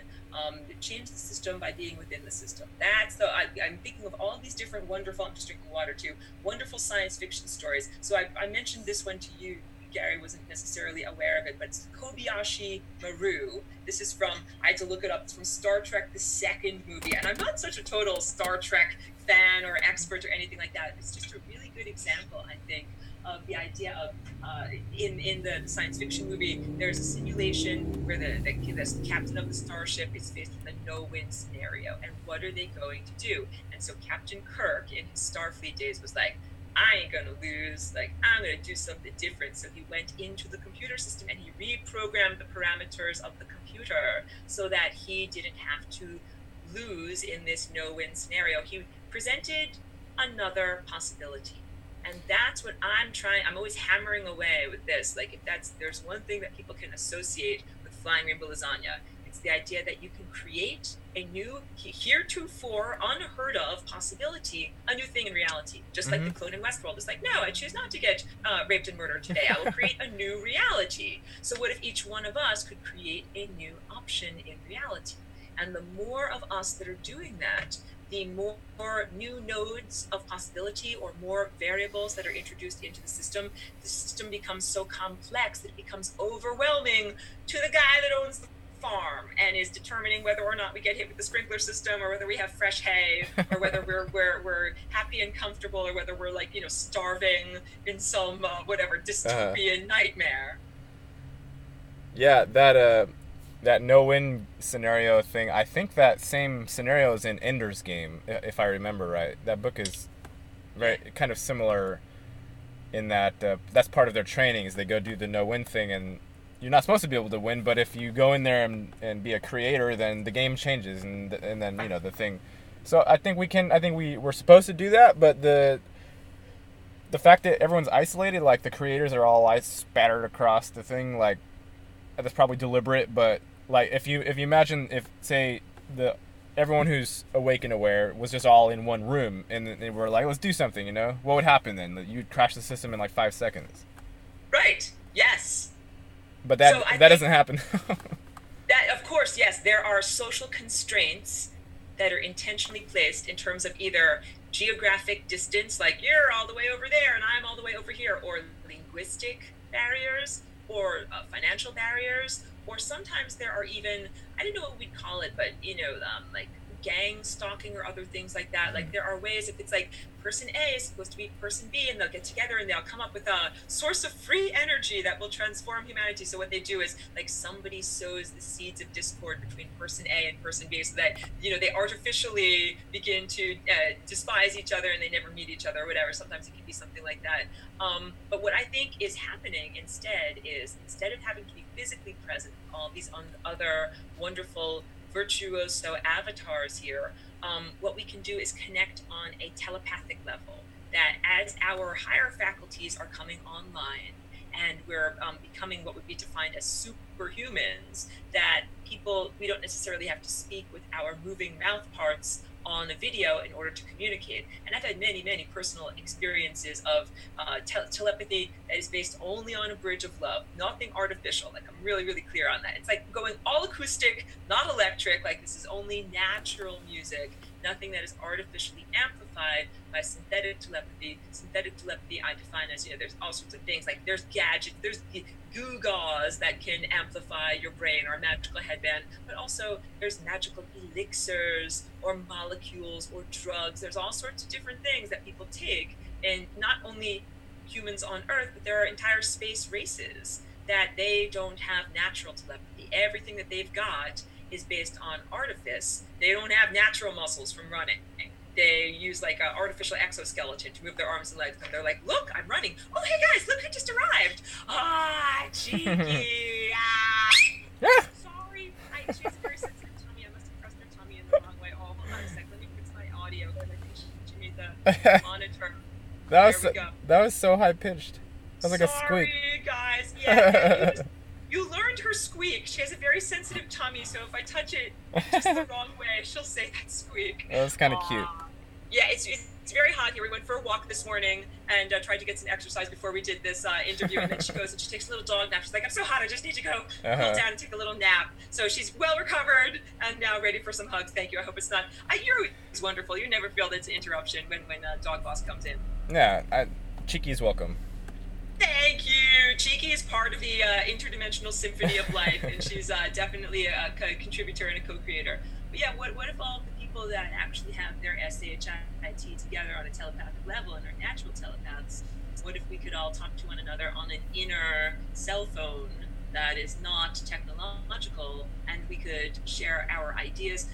change the system by being within the system. I'm thinking of all these different wonderful, I'm just drinking water too, wonderful science fiction stories. So I mentioned this one to you. Gary wasn't necessarily aware of it, but it's Kobayashi Maru. This is I had to look it up, it's from Star Trek, the second movie. And I'm not such a total Star Trek fan or expert or anything like that. It's just a really good example, I think, of the idea of in the science fiction movie, there's a simulation where the captain of the starship is faced with a no-win scenario, and what are they going to do? And so Captain Kirk in his Starfleet days was like, I ain't gonna lose, like, I'm gonna do something different. So he went into the computer system and he reprogrammed the parameters of the computer so that he didn't have to lose in this no-win scenario. He presented another possibility. And that's what I'm always hammering away with this. Like, there's one thing that people can associate with flying rainbow lasagna. It's the idea that you can create a new, heretofore unheard of possibility, a new thing in reality. Just like the clone in Westworld. It's like, no, I choose not to get raped and murdered today. I will create a new reality. So what if each one of us could create a new option in reality? And the more of us that are doing that, the more new nodes of possibility or more variables that are introduced into the system becomes so complex that it becomes overwhelming to the guy that owns the farm and is determining whether or not we get hit with the sprinkler system, or whether we have fresh hay, or whether we're happy and comfortable, or whether we're like, starving in some whatever dystopian nightmare. Yeah, that no-win scenario thing. I think that same scenario is in Ender's Game, if I remember right. That book is very kind of similar in that that's part of their training is they go do the no-win thing, and you're not supposed to be able to win, but if you go in there and be a creator, then the game changes, and then the thing. So I think we're supposed to do that, but the fact that everyone's isolated, like the creators are all spattered across the thing, like that's probably deliberate, but like if you imagine if say the everyone who's awake and aware was just all in one room and they were like, let's do something, what would happen then? You'd crash the system in like 5 seconds. Right. Yes. But that doesn't happen. That, of course, yes, there are social constraints that are intentionally placed in terms of either geographic distance, like you're all the way over there and I'm all the way over here, or linguistic barriers, or financial barriers, or sometimes there are even, I don't know what we'd call it, but like gang stalking or other things like that. Like there are ways, if it's like person A is supposed to be person B, and they'll get together and they'll come up with a source of free energy that will transform humanity. So what they do is like somebody sows the seeds of discord between person A and person B, so that they artificially begin to despise each other and they never meet each other or whatever. Sometimes it can be something like that. But what I think is happening instead is, instead of having to be physically present, all these other wonderful virtuoso avatars here, what we can do is connect on a telepathic level, that as our higher faculties are coming online and we're becoming what would be defined as superhumans, that we don't necessarily have to speak with our moving mouth parts on a video in order to communicate. And I've had many, many personal experiences of telepathy that is based only on a bridge of love, nothing artificial. Like I'm really, really clear on that. It's like going all acoustic, not electric, like this is only natural music, nothing that is artificially amplified by synthetic telepathy. Synthetic telepathy I define as, there's all sorts of things, like there's gadgets, there's gewgaws that can amplify your brain, or a magical headband, but also there's magical elixirs or molecules or drugs. There's all sorts of different things that people take, and not only humans on Earth, but there are entire space races that they don't have natural telepathy. Everything that they've got is based on artifice. They don't have natural muscles from running. They use like an artificial exoskeleton to move their arms and legs, and they're like, look, I'm running. Oh, hey guys, look, I just arrived. Cheeky. Sorry. She has a very sensitive tummy. I must have pressed her tummy in the wrong way. Oh, hold on a sec. Let me fix my audio, because I think she made the monitor. That was so high pitched. That was like a squeak. Sorry, guys. Yeah, you learned her squeak. She has a very sensitive tummy, so if I touch it just the wrong way, she'll say that squeak. That was kind of cute. Yeah, it's very hot here. We went for a walk this morning and tried to get some exercise before we did this interview. And then she goes and she takes a little dog nap. She's like, I'm so hot, I just need to go cool down and take a little nap. So she's well recovered and now ready for some hugs. Thank you. I hope it's not. It's wonderful. You never feel that it's an interruption when Dog Boss comes in. Yeah, Cheeky's welcome. Thank you. Cheeky is part of the interdimensional symphony of life, and she's definitely a contributor and a co-creator. But yeah, what if all of the people that actually have their SHIT together on a telepathic level and are natural telepaths, what if we could all talk to one another on an inner cell phone that is not technological, and we could share our ideas,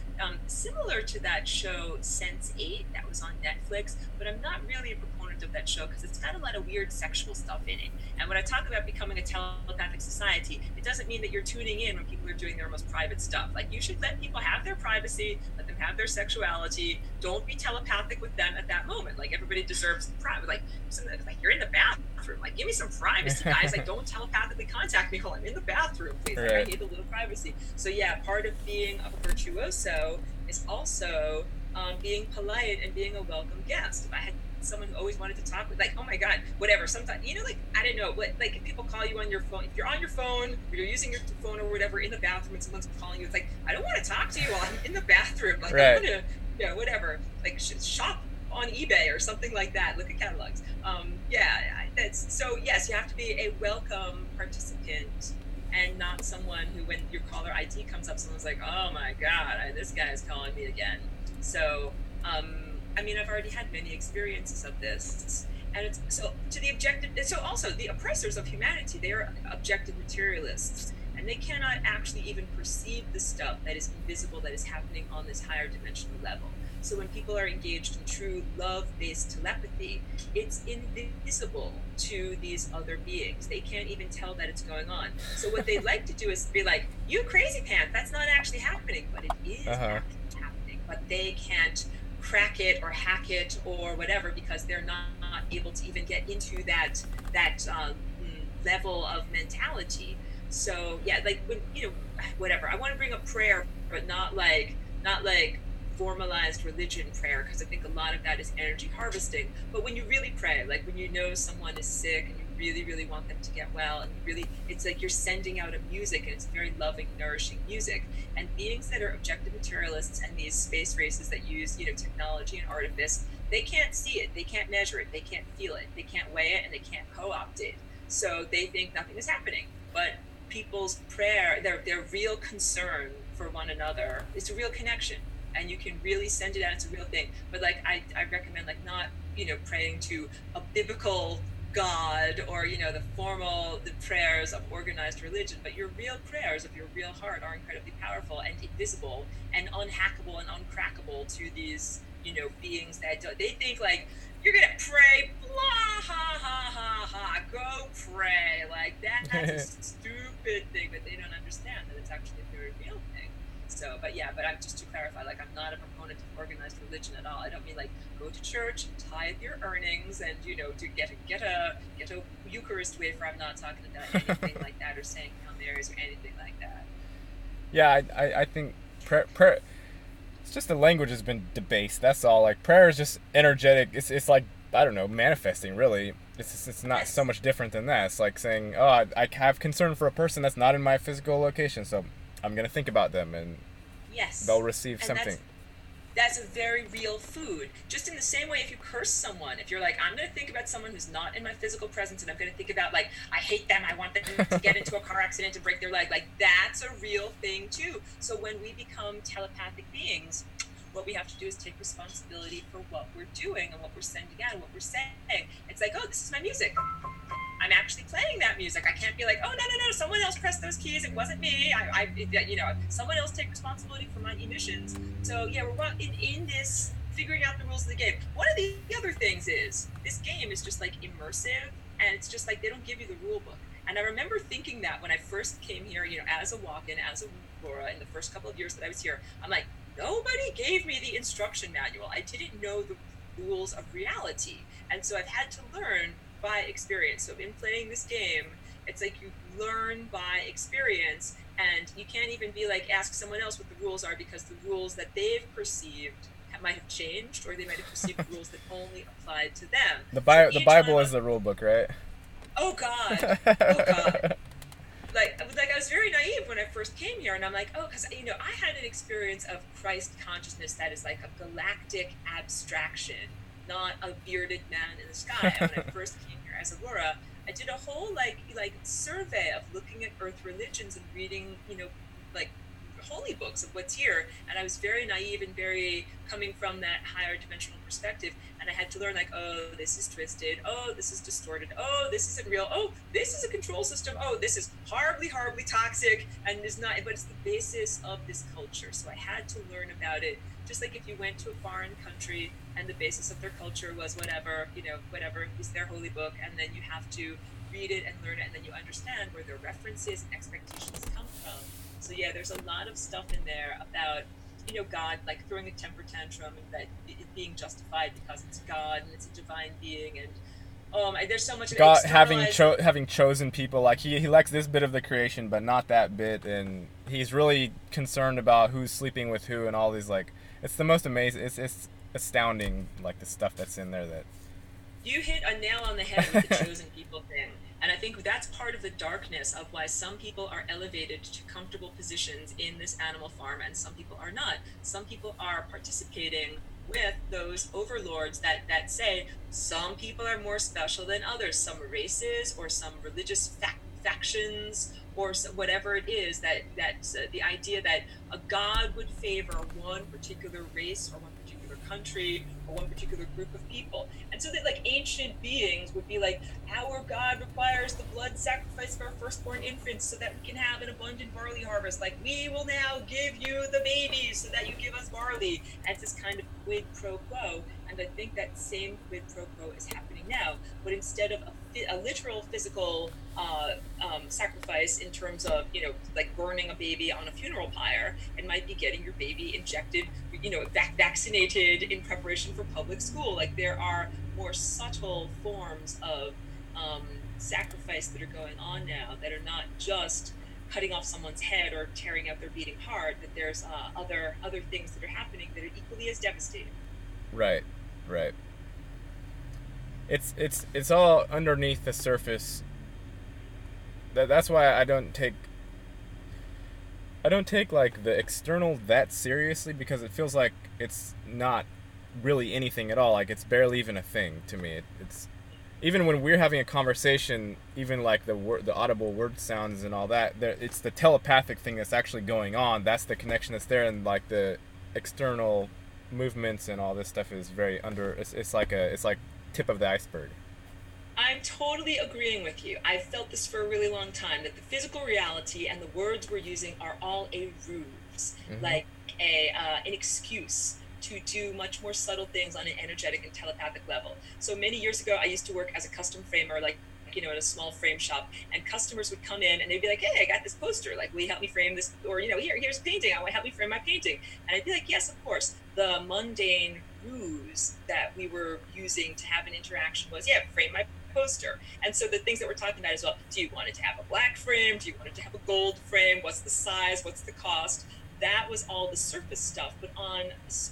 similar to that show Sense8 that was on Netflix, but I'm not really a proponent of that show because it's got a lot of weird sexual stuff in it. And when I talk about becoming a telepathic society, it doesn't mean that you're tuning in when people are doing their most private stuff. Like, you should let people have their privacy, let them have their sexuality. Don't be telepathic with them at that moment. Like, everybody deserves private. Like you're in the bathroom. Like, give me some privacy, guys. Like, don't telepathically contact me while I'm in the bathroom, please. Like, I need a little privacy. So yeah, part of being a virtuoso is also being polite and being a welcome guest. If I had someone who always wanted to talk with, like, oh my god, whatever, sometimes, like, I don't know, like if people call you on your phone, if you're on your phone or you're using your phone or whatever in the bathroom and someone's calling you, it's like, I don't want to talk to you while I'm in the bathroom. Like, right. I want to, whatever, like, shop on eBay or something like that. Look at catalogs. So yes, you have to be a welcome participant and not someone who, when your caller ID comes up, someone's like, oh my god, this guy is calling me again. So I've already had many experiences of this, and it's so to the objective. So also the oppressors of humanity, they are objective materialists, and they cannot actually even perceive the stuff that is invisible that is happening on this higher dimensional level. So when people are engaged in true love-based telepathy, it's invisible to these other beings. They can't even tell that it's going on. So what they like to do is be like, you crazy pants, that's not actually happening, but it is actually happening. But they can't crack it or hack it or whatever, because they're not able to even get into that level of mentality. So yeah, like when, whatever. I want to bring up prayer, but not like formalized religion prayer, because I think a lot of that is energy harvesting. But when you really pray, like when you know someone is sick and you really, really want them to get well, and really, it's like you're sending out a music, and it's very loving, nourishing music. And beings that are objective materialists and these space races that use, technology and artifice, they can't see it, they can't measure it, they can't feel it, they can't weigh it, and they can't co-opt it. So they think nothing is happening. But people's prayer, their real concern for one another, it's a real connection. And you can really send it out, it's a real thing. But like I recommend like not, praying to a biblical God or, the prayers of organized religion, but your real prayers of your real heart are incredibly powerful and invisible and unhackable and uncrackable to these, beings that they think like, you're gonna pray, blah, ha, ha, ha, ha, go pray. Like that's a stupid thing, but they don't understand that it's actually a very real thing. So, but I'm just to clarify, like I'm not a proponent of organized religion at all. I don't mean like go to church, tithe your earnings, and to get a Eucharist wafer. I'm not talking about anything like that, or saying Hail Marys or anything like that. Yeah, I think prayer. It's just the language has been debased. That's all. Like prayer is just energetic. It's like, I don't know, manifesting. Really, it's not so much different than that. It's like saying, oh, I have concern for a person that's not in my physical location, so I'm gonna think about them, and yes, they'll receive something. That's a very real food. Just in the same way, if you curse someone, if you're like, I'm going to think about someone who's not in my physical presence, and I'm going to think about, like, I hate them, I want them to get into a car accident and break their leg, like, that's a real thing, too. So when we become telepathic beings, what we have to do is take responsibility for what we're doing and what we're sending out and what we're saying. It's like, oh, this is my music. I'm actually playing that music. I can't be like, oh, no, someone else pressed those keys. It wasn't me. Someone else take responsibility for my emissions. So yeah, we're in this figuring out the rules of the game. One of the other things is this game is just like immersive, and it's just like they don't give you the rule book. And I remember thinking that when I first came here, as a walk-in, as a Aurora, in the first couple of years that I was here, I'm like, nobody gave me the instruction manual. I didn't know the rules of reality. And so I've had to learn by experience. So in playing this game, it's like you learn by experience, and you can't even be like, ask someone else what the rules are, because the rules that they've perceived might have changed, or they might have perceived rules that only applied to them. The Bible is the rule book, right? Oh God. Oh God. Like I was very naive when I first came here, and I'm like, oh, because I had an experience of Christ consciousness that is like a galactic abstraction, not a bearded man in the sky. And when I first came here as Aurora, I did a whole like survey of looking at Earth religions and reading, like holy books of what's here. And I was very naive and very coming from that higher dimensional perspective. And I had to learn like, oh, this is twisted. Oh, this is distorted. Oh, this isn't real. Oh, this is a control system. Oh, this is horribly, horribly toxic and is not, but it's the basis of this culture. So I had to learn about it. Just like if you went to a foreign country and the basis of their culture was whatever is their holy book, and then you have to read it and learn it, and then you understand where their references and expectations come from. So yeah, there's a lot of stuff in there about, God like throwing a temper tantrum, and that it being justified because it's God and it's a divine being, and there's so much of God having chosen people. Like he likes this bit of the creation, but not that bit, and he's really concerned about who's sleeping with who and all these like. It's the most amazing. It's astounding, like the stuff that's in there. That you hit a nail on the head with the chosen people thing. And I think that's part of the darkness of why some people are elevated to comfortable positions in this animal farm and some people are not. Some people are participating with those overlords that say some people are more special than others, some races or some religious factions or whatever it is, that's the idea that a god would favor one particular race or one particular country or one particular group of people. And so that like ancient beings would be like, our God requires the blood sacrifice of our firstborn infants so that we can have an abundant barley harvest. Like, we will now give you the babies so that you give us barley. And it's this kind of quid pro quo. And I think that same quid pro quo is happening now. But instead of a literal physical sacrifice in terms of, you know, like burning a baby on a funeral pyre, it might be getting your baby injected, you know, vaccinated in preparation for public school. Like, there are more subtle forms of sacrifice that are going on now that are not just cutting off someone's head or tearing out their beating heart, that there's other things that are happening that are equally as devastating. Right. It's all underneath the surface. That's why I don't take like the external that seriously, because it feels like it's not really anything at all. Like, it's barely even a thing to me. It's even when we're having a conversation, even like the audible word sounds and all that, it's the telepathic thing that's actually going on. That's the connection that's there, and like the external movements and all this stuff is very it's like tip of the iceberg. I'm totally agreeing with you. I've felt this for a really long time, that the physical reality and the words we're using are all a ruse, like an excuse to do much more subtle things on an energetic and telepathic level. So many years ago, I used to work as a custom framer, like, you know, in a small frame shop, and customers would come in and they'd be like, hey, I got this poster, like, will you help me frame this? Or, you know, here's a painting, I want to help me frame my painting. And I'd be like, yes, of course. The mundane ruse that we were using to have an interaction was, yeah, frame my poster. And so the things that we're talking about as well, do you want it to have a black frame? Do you want it to have a gold frame? What's the size? What's the cost? That was all the surface stuff. But on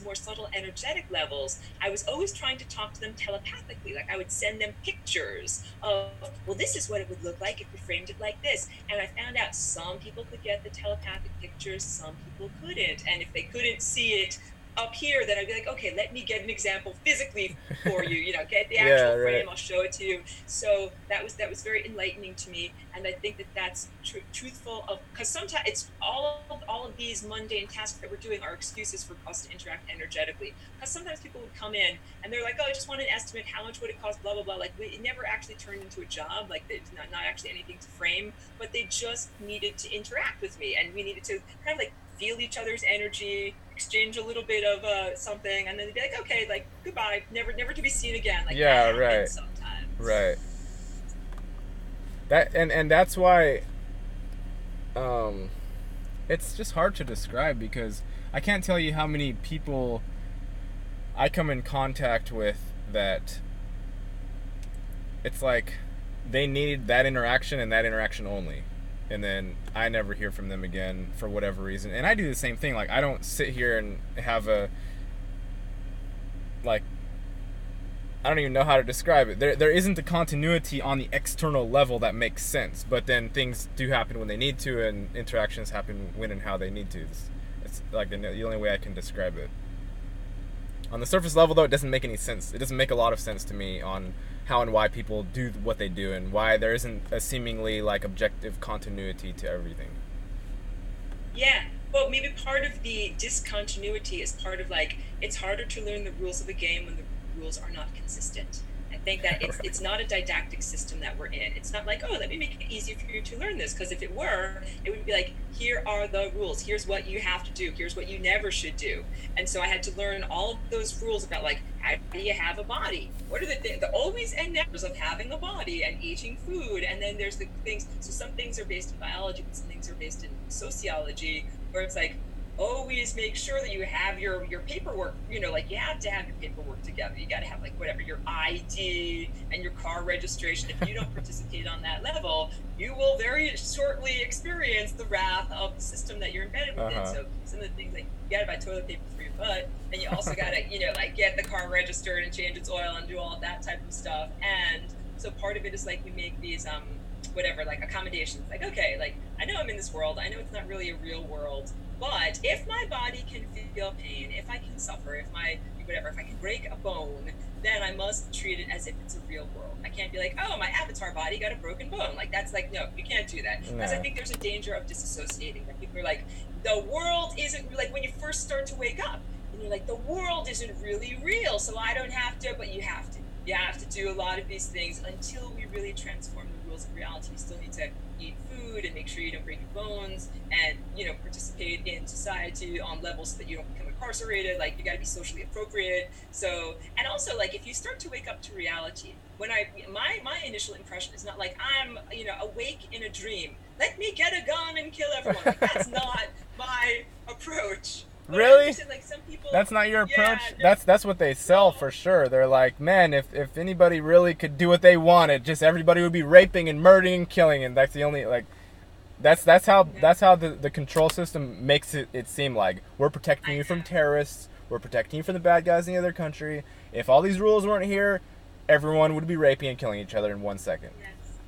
more subtle energetic levels, I was always trying to talk to them telepathically. Like, I would send them pictures of, well, this is what it would look like if we framed it like this. And I found out some people could get the telepathic pictures, some people couldn't. And if they couldn't see it up here, then I'd be like, okay, let me get an example physically for you, you know, get the actual frame, I'll show it to you. So that was very enlightening to me. And I think that that's truthful of, because sometimes it's all of these mundane tasks that we're doing are excuses for us to interact energetically. Because sometimes people would come in and they're like, oh, I just want an estimate, how much would it cost, blah, blah, blah. Like, it never actually turned into a job. Like, it's not actually anything to frame, but they just needed to interact with me, and we needed to kind of like feel each other's energy, exchange a little bit of something, and then they'd be like, okay, like, goodbye, never to be seen again. Like, yeah, that right. Sometimes. Right. That and that's why it's just hard to describe, because I can't tell you how many people I come in contact with that it's like they needed that interaction and that interaction only. And then I never hear from them again for whatever reason. And I do the same thing. Like, I don't sit here and have a, like, I don't even know how to describe it. There isn't a continuity on the external level that makes sense. But then things do happen when they need to, and interactions happen when and how they need to. It's like the only way I can describe it. On the surface level, though, it doesn't make any sense. It doesn't make a lot of sense to me on how and why people do what they do, and why there isn't a seemingly like objective continuity to everything. Yeah, well, maybe part of the discontinuity is part of, like, it's harder to learn the rules of a game when the rules are not consistent. I think that it's not a didactic system that we're in. It's not like, oh, let me make it easier for you to learn this. Because if it were, it would be like, here are the rules. Here's what you have to do. Here's what you never should do. And so I had to learn all of those rules about, like, how do you have a body? What are the always and nevers of having a body and eating food? And then there's the things. So some things are based in biology, but some things are based in sociology, where it's like, always make sure that you have your paperwork, you know, like, you have to have your paperwork together. You got to have, like, whatever, your ID and your car registration. If you don't participate on that level, you will very shortly experience the wrath of the system that you're embedded within. So some of the things, like, you got to buy toilet paper for your butt, and you also got to, you know, like, get the car registered and change its oil and do all of that type of stuff. And so part of it is, like, we make these whatever, like, accommodations. Like, okay, like, I know I'm in this world. I know it's not really a real world. But if my body can feel pain, if I can suffer, if I can break a bone, then I must treat it as if it's a real world. I can't be like, oh, my avatar body got a broken bone. Like, that's like, no, you can't do that. Because I think there's a danger of disassociating. Like, people are like, the world isn't, like, when you first start to wake up, and you're like, the world isn't really real, so I don't have to, but you have to. You have to do a lot of these things until we really transform the rules of reality. You still need to eat food and make sure you don't break your bones, and participate in society on levels so that you don't become incarcerated. Like, you got to be socially appropriate. So, and also, like, if you start to wake up to reality, my initial impression is not like I'm awake in a dream. Let me get a gun and kill everyone. Like, that's not my approach. But Really? like, some people, That's not your approach? yeah, That's what they sell for sure. They're like, man, if anybody really could do what they wanted, just everybody would be raping and murdering and killing, and that's the only, like, that's how the control system makes it seem like we're protecting you from terrorists, we're protecting you from the bad guys in the other country. If all these rules weren't here, everyone would be raping and killing each other in 1 second.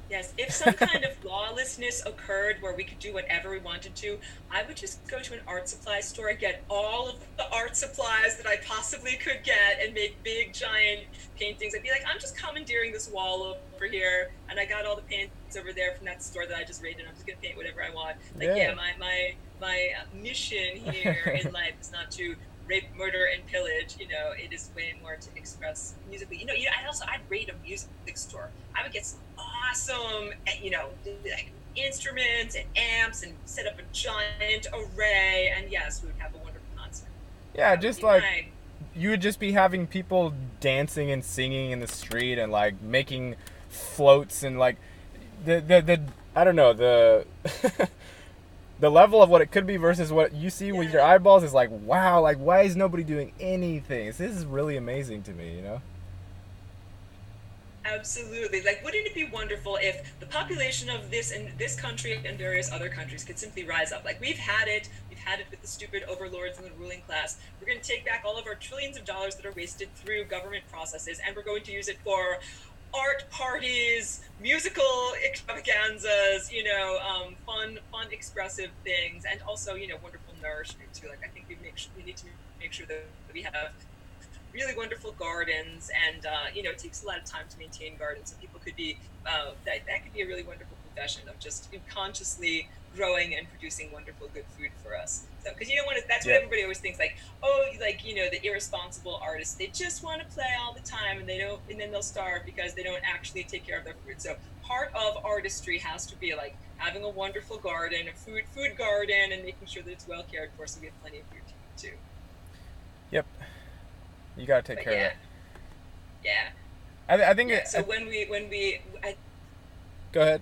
Yes, if some kind of lawlessness occurred where we could do whatever we wanted to, I would just go to an art supply store and get all of the art supplies that I possibly could get and make big, giant paintings. I'd be like, I'm just commandeering this wall over here, and I got all the paintings over there from that store that I just raided. I'm just going to paint whatever I want. Like, yeah, my mission here in life is not to rape, murder, and pillage. It is way more to express musically. I'd raid a music store. I would get some awesome, like instruments and amps, and set up a giant array. And yes, we would have a wonderful concert. Yeah, just like you would just be having people dancing and singing in the street and like making floats and like the I don't know, the the level of what it could be versus what you see with your eyeballs is like, wow, like, why is nobody doing anything? This is really amazing to me, Absolutely. Like, wouldn't it be wonderful if the population of this country and various other countries could simply rise up? Like, we've had it with the stupid overlords and the ruling class. We're going to take back all of our trillions of dollars that are wasted through government processes, and we're going to use it for art parties, musical extravaganzas, fun expressive things, and also, wonderful nourishment too. Like, I think we need to make sure that we have really wonderful gardens, and it takes a lot of time to maintain gardens, so people could be that could be a really wonderful profession of just consciously growing and producing wonderful good food for us. So, because that's what everybody always thinks, like, oh, like, the irresponsible artists, they just want to play all the time, and then they'll starve because they don't actually take care of their food. So part of artistry has to be like having a wonderful garden, a food garden, and making sure that it's well cared for, so we have plenty of food to eat too. Yep. You gotta take care of that. Yeah. I think. Yeah, so when we go ahead.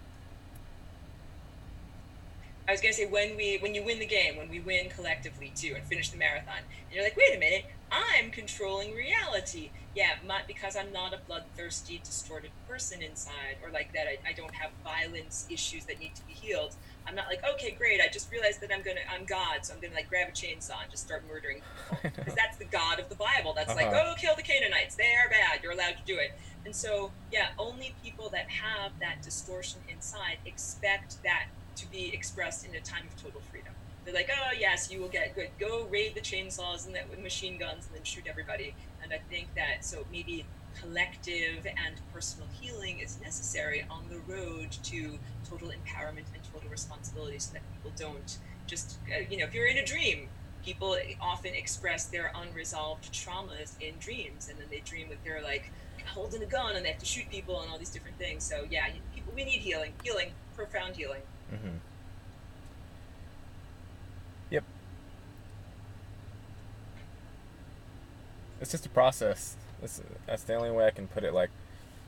I was gonna say, when you win the game, when we win collectively too, and finish the marathon, and you're like, wait a minute, I'm controlling reality. Yeah, because I'm not a bloodthirsty, distorted person inside, or like that. I don't have violence issues that need to be healed. I'm not like, okay, great, I just realized that I'm God, so I'm gonna like grab a chainsaw and just start murdering people. Because that's the God of the Bible. That's like, oh, kill the Canaanites, they are bad, you're allowed to do it. And so, yeah, only people that have that distortion inside expect that to be expressed in a time of total freedom. They're like, oh yes, you will get good. Go raid the chainsaws and with machine guns and then shoot everybody. And I think that, so maybe collective and personal healing is necessary on the road to total empowerment and total responsibility, so that people don't just, if you're in a dream, people often express their unresolved traumas in dreams, and then they dream that they're like holding a gun and they have to shoot people and all these different things. So yeah, we need healing, profound healing. Mm-hmm. Yep. It's just a process. That's the only way I can put it. Like,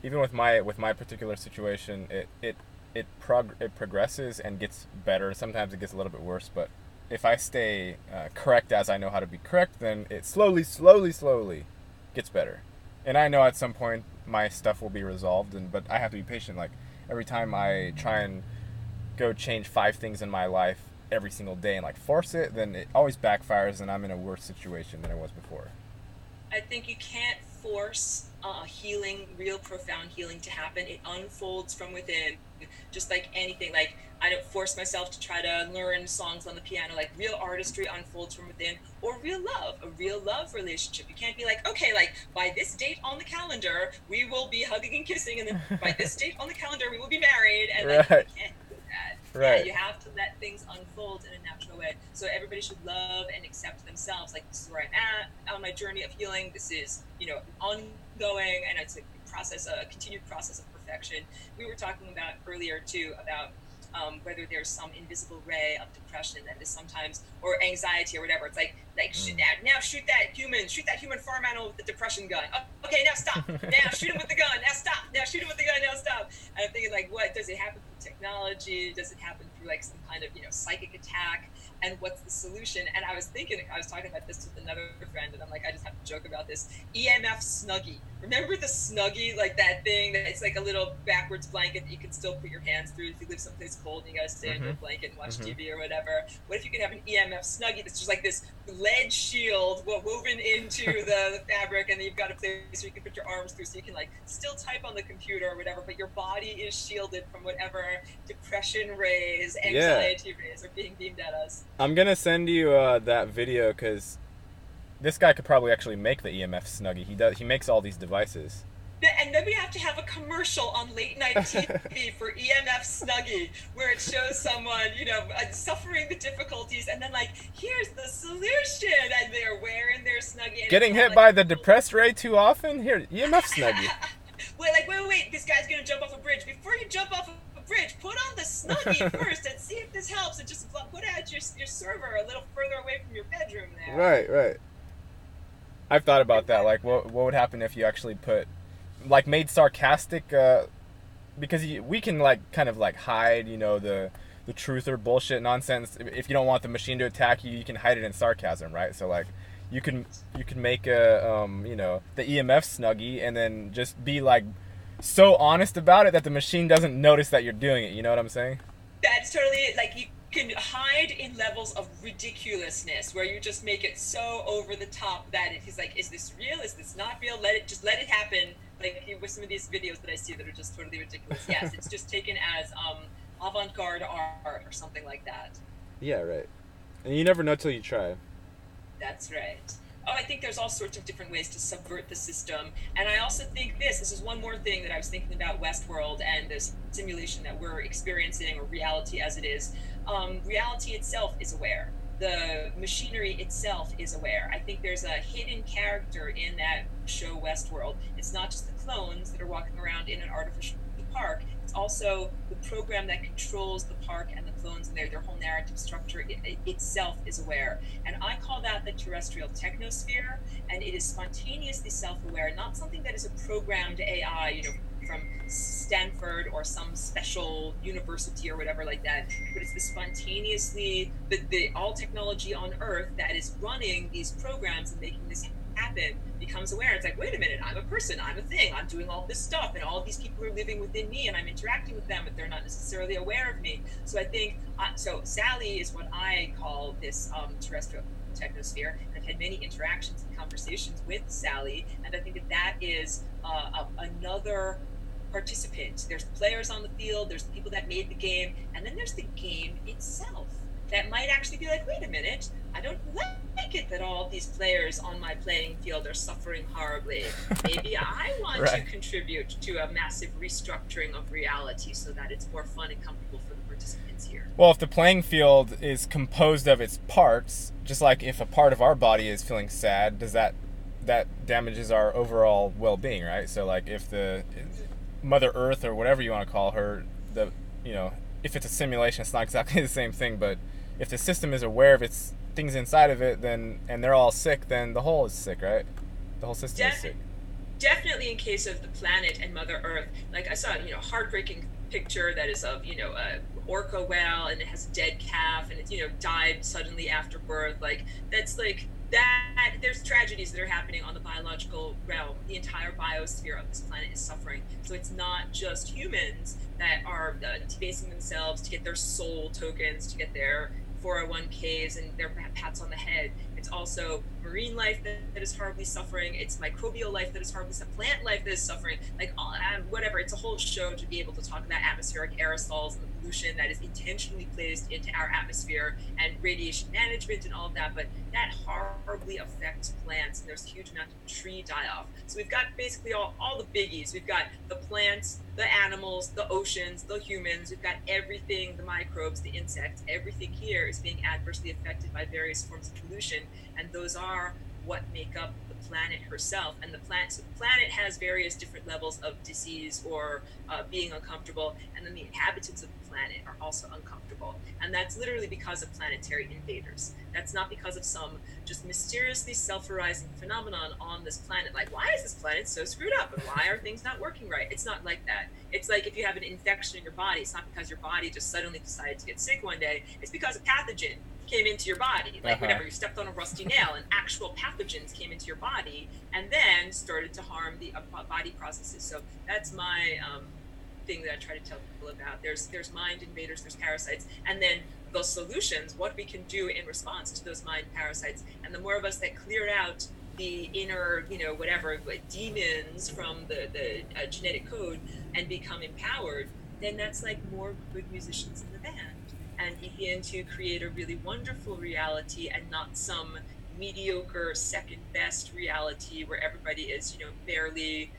even with my particular situation, it progresses and gets better. Sometimes it gets a little bit worse, but if I stay correct as I know how to be correct, then it slowly gets better. And I know at some point my stuff will be resolved, but I have to be patient. Like, every time I try and go change 5 things in my life every single day and like force it, then it always backfires and I'm in a worse situation than I was before. I think you can't force healing, real profound healing to happen. It unfolds from within, just like anything. Like, I don't force myself to try to learn songs on the piano. Like, real artistry unfolds from within, or a real love relationship. You can't be like, okay, like, by this date on the calendar, we will be hugging and kissing, and then by this date on the calendar, we will be married. And like, you can't do that. Yeah, Right. you have to let things unfold in a natural way. So everybody should love and accept themselves. Like, this is where I'm at on my journey of healing. This is, ongoing, and it's a process, a continued process of perfection. We were talking about earlier too about whether there's some invisible ray of depression that is sometimes, or anxiety or whatever. It's like now shoot that human farm animal with the depression gun. Oh, okay, now stop. Now shoot him with the gun. Now stop. Now shoot him with the gun. Now stop. And I'm thinking, like, what does it happen through technology? Does it happen through like some kind of psychic attack? And what's the solution? And I was talking about this with another friend, and I'm like, I just have to joke about this. EMF Snuggie. Remember the Snuggie, like that thing that it's like a little backwards blanket that you can still put your hands through if you live someplace cold and you gotta stay under a blanket and watch TV or whatever. What if you could have an EMF Snuggie that's just like this lead shield woven into the fabric, and then you've got a place where you can put your arms through, so you can like still type on the computer or whatever, but your body is shielded from whatever depression rays, anxiety rays are being beamed at us. I'm gonna send you that video, because this guy could probably actually make the EMF Snuggie. He makes all these devices. And then we have to have a commercial on late night TV for EMF Snuggie, where it shows someone, suffering the difficulties, and then like, here's the solution, and they're wearing their Snuggie. Getting hit by the depressed ray too often? Here, EMF Snuggie. Wait, this guy's gonna jump off a bridge. Before you jump off a bridge, put on the Snuggie first and see if this helps, and just put out your server a little further away from your bedroom there. Right. I've thought about that. Like, what would happen if you actually made sarcastic, because we can like kind of like hide, the truth or bullshit nonsense. If you don't want the machine to attack you, you can hide it in sarcasm, right? So like, you can make a the EMF Snuggie, and then just be like so honest about it that the machine doesn't notice that you're doing it. You know what I'm saying? That's totally it. Like, you can hide in levels of ridiculousness where you just make it so over the top that he's like, is this real? Is this not real? Let it happen. Like with some of these videos that I see that are just totally ridiculous. Yes, it's just taken as avant-garde art or something like that. Yeah, right. And you never know till you try. That's right. Oh, I think there's all sorts of different ways to subvert the system. And I also think this is one more thing that I was thinking about Westworld and this simulation that we're experiencing, or reality as it is. Reality itself is aware. The machinery itself is aware. I think there's a hidden character in that show Westworld. It's not just the clones that are walking around in an artificial park. It's also the program that controls the park and the clones, and their whole narrative structure itself is aware. And I call that the terrestrial technosphere, and it is spontaneously self-aware, not something that is a programmed AI, from Stanford or some special university or whatever like that, but it's the spontaneously, the all technology on Earth that is running these programs and making this happen becomes aware. It's like, wait a minute, I'm a person, I'm a thing, I'm doing all this stuff, and all these people are living within me, and I'm interacting with them, but they're not necessarily aware of me. So I think, so Sally is what I call this terrestrial technosphere. I've had many interactions and conversations with Sally, and I think that is another participant. There's the players on the field, there's the people that made the game, and then there's the game itself that might actually be like, wait a minute, I don't like it that all these players on my playing field are suffering horribly. Maybe I want to contribute to a massive restructuring of reality so that it's more fun and comfortable for the participants here. Well, if the playing field is composed of its parts, just like if a part of our body is feeling sad, does that damages our overall well-being, right? So like, if the Mother Earth, or whatever you want to call her, if it's a simulation, it's not exactly the same thing, but if the system is aware of its things inside of it, then, and they're all sick, then the whole is sick, right? The whole system is sick. Definitely in case of the planet and Mother Earth. Like, I saw a heartbreaking picture that is of a orca whale, and it has a dead calf, and it died suddenly after birth. Like, that's like that. There's tragedies that are happening on the biological realm. The entire biosphere of this planet is suffering. So it's not just humans that are debasing themselves to get their soul tokens, to get their 401ks and their pats on the head. It's also marine life that is horribly suffering. It's microbial life that is horribly suffering. Plant life that is suffering. Like, whatever. It's a whole show to be able to talk about atmospheric aerosols and the pollution that is intentionally placed into our atmosphere, and radiation management and all of that, but that horribly affects plants, and there's a huge amount of tree die-off. So we've got basically all the biggies. We've got the plants, the animals, the oceans, the humans, we've got everything, the microbes, the insects, everything here is being adversely affected by various forms of pollution, and those are what make up the planet herself. And the planet has various different levels of disease or being uncomfortable, and then the inhabitants of the planet are also uncomfortable. And that's literally because of planetary invaders. That's not because of some just mysteriously self-arising phenomenon on this planet. Like, why is this planet so screwed up? And why are things not working right? It's not like that. It's like if you have an infection in your body, it's not because your body just suddenly decided to get sick one day. It's because a pathogen came into your body, like whenever you stepped on a rusty nail and actual pathogens came into your body and then started to harm the body processes. So that's my thing that I try to tell people about. There's mind invaders, there's parasites, and then the solutions, what we can do in response to those mind parasites. And the more of us that clear out the inner, whatever, like demons from the genetic code and become empowered, then that's like more good musicians in the band. And begin to create a really wonderful reality and not some mediocre second best reality where everybody is, barely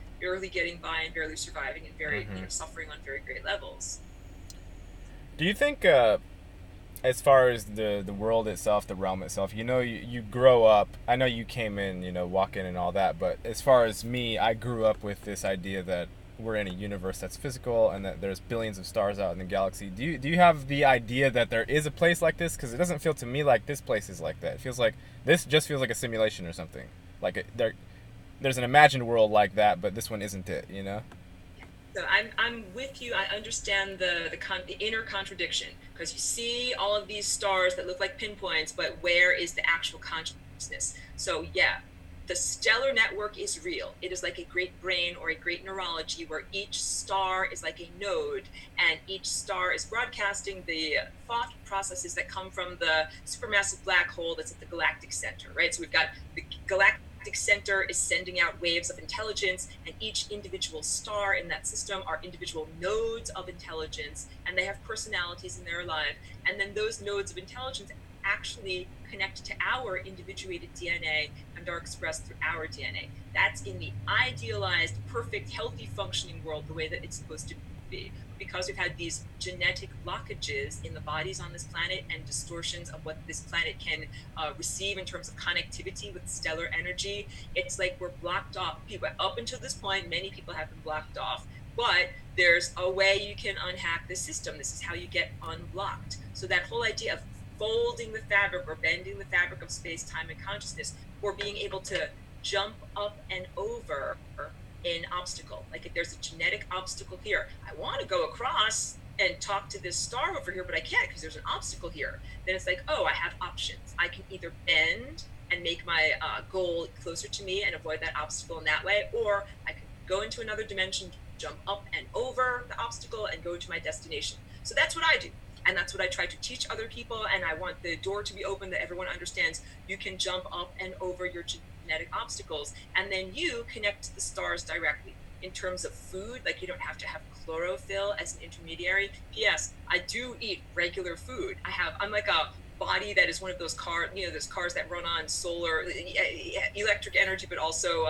getting by and barely surviving and very, suffering on very great levels. Do you think, as far as the world itself, the realm itself, you grow up, I know you came in, walk in and all that, but as far as me, I grew up with this idea that we're in a universe that's physical and that there's billions of stars out in the galaxy. Do you have the idea that there is a place like this? Because it doesn't feel to me like this place is like that. It feels like this just feels like a simulation or something. Like there's an imagined world like that, but this one isn't it, So I'm with you. I understand the inner contradiction, because you see all of these stars that look like pinpoints, but where is the actual consciousness? So yeah, the stellar network is real. It is like a great brain or a great neurology where each star is like a node, and each star is broadcasting the thought processes that come from the supermassive black hole that's at the galactic center, right? So we've got the galactic center is sending out waves of intelligence, and each individual star in that system are individual nodes of intelligence, and they have personalities in their life. And then those nodes of intelligence actually connect to our individuated DNA and are expressed through our DNA. That's in the idealized, perfect, healthy, functioning world, the way that it's supposed to be. Because we've had these genetic blockages in the bodies on this planet and distortions of what this planet can receive in terms of connectivity with stellar energy, it's like we're blocked off. People, up until this point, many people have been blocked off, but there's a way you can unhack the system. This is how you get unblocked. So that whole idea of folding the fabric or bending the fabric of space, time, and consciousness, or being able to jump up and over an obstacle. Like if there's a genetic obstacle here, I want to go across and talk to this star over here, but I can't because there's an obstacle here. Then it's like, oh, I have options. I can either bend and make my goal closer to me and avoid that obstacle in that way, or I can go into another dimension, jump up and over the obstacle and go to my destination. So that's what I do. And that's what I try to teach other people. And I want the door to be open that everyone understands you can jump up and over your genetic obstacles. And then you connect to the stars directly. In terms of food, like you don't have to have chlorophyll as an intermediary. Yes, I do eat regular food. I'm like a body that is one of those those cars that run on solar, electric energy, but also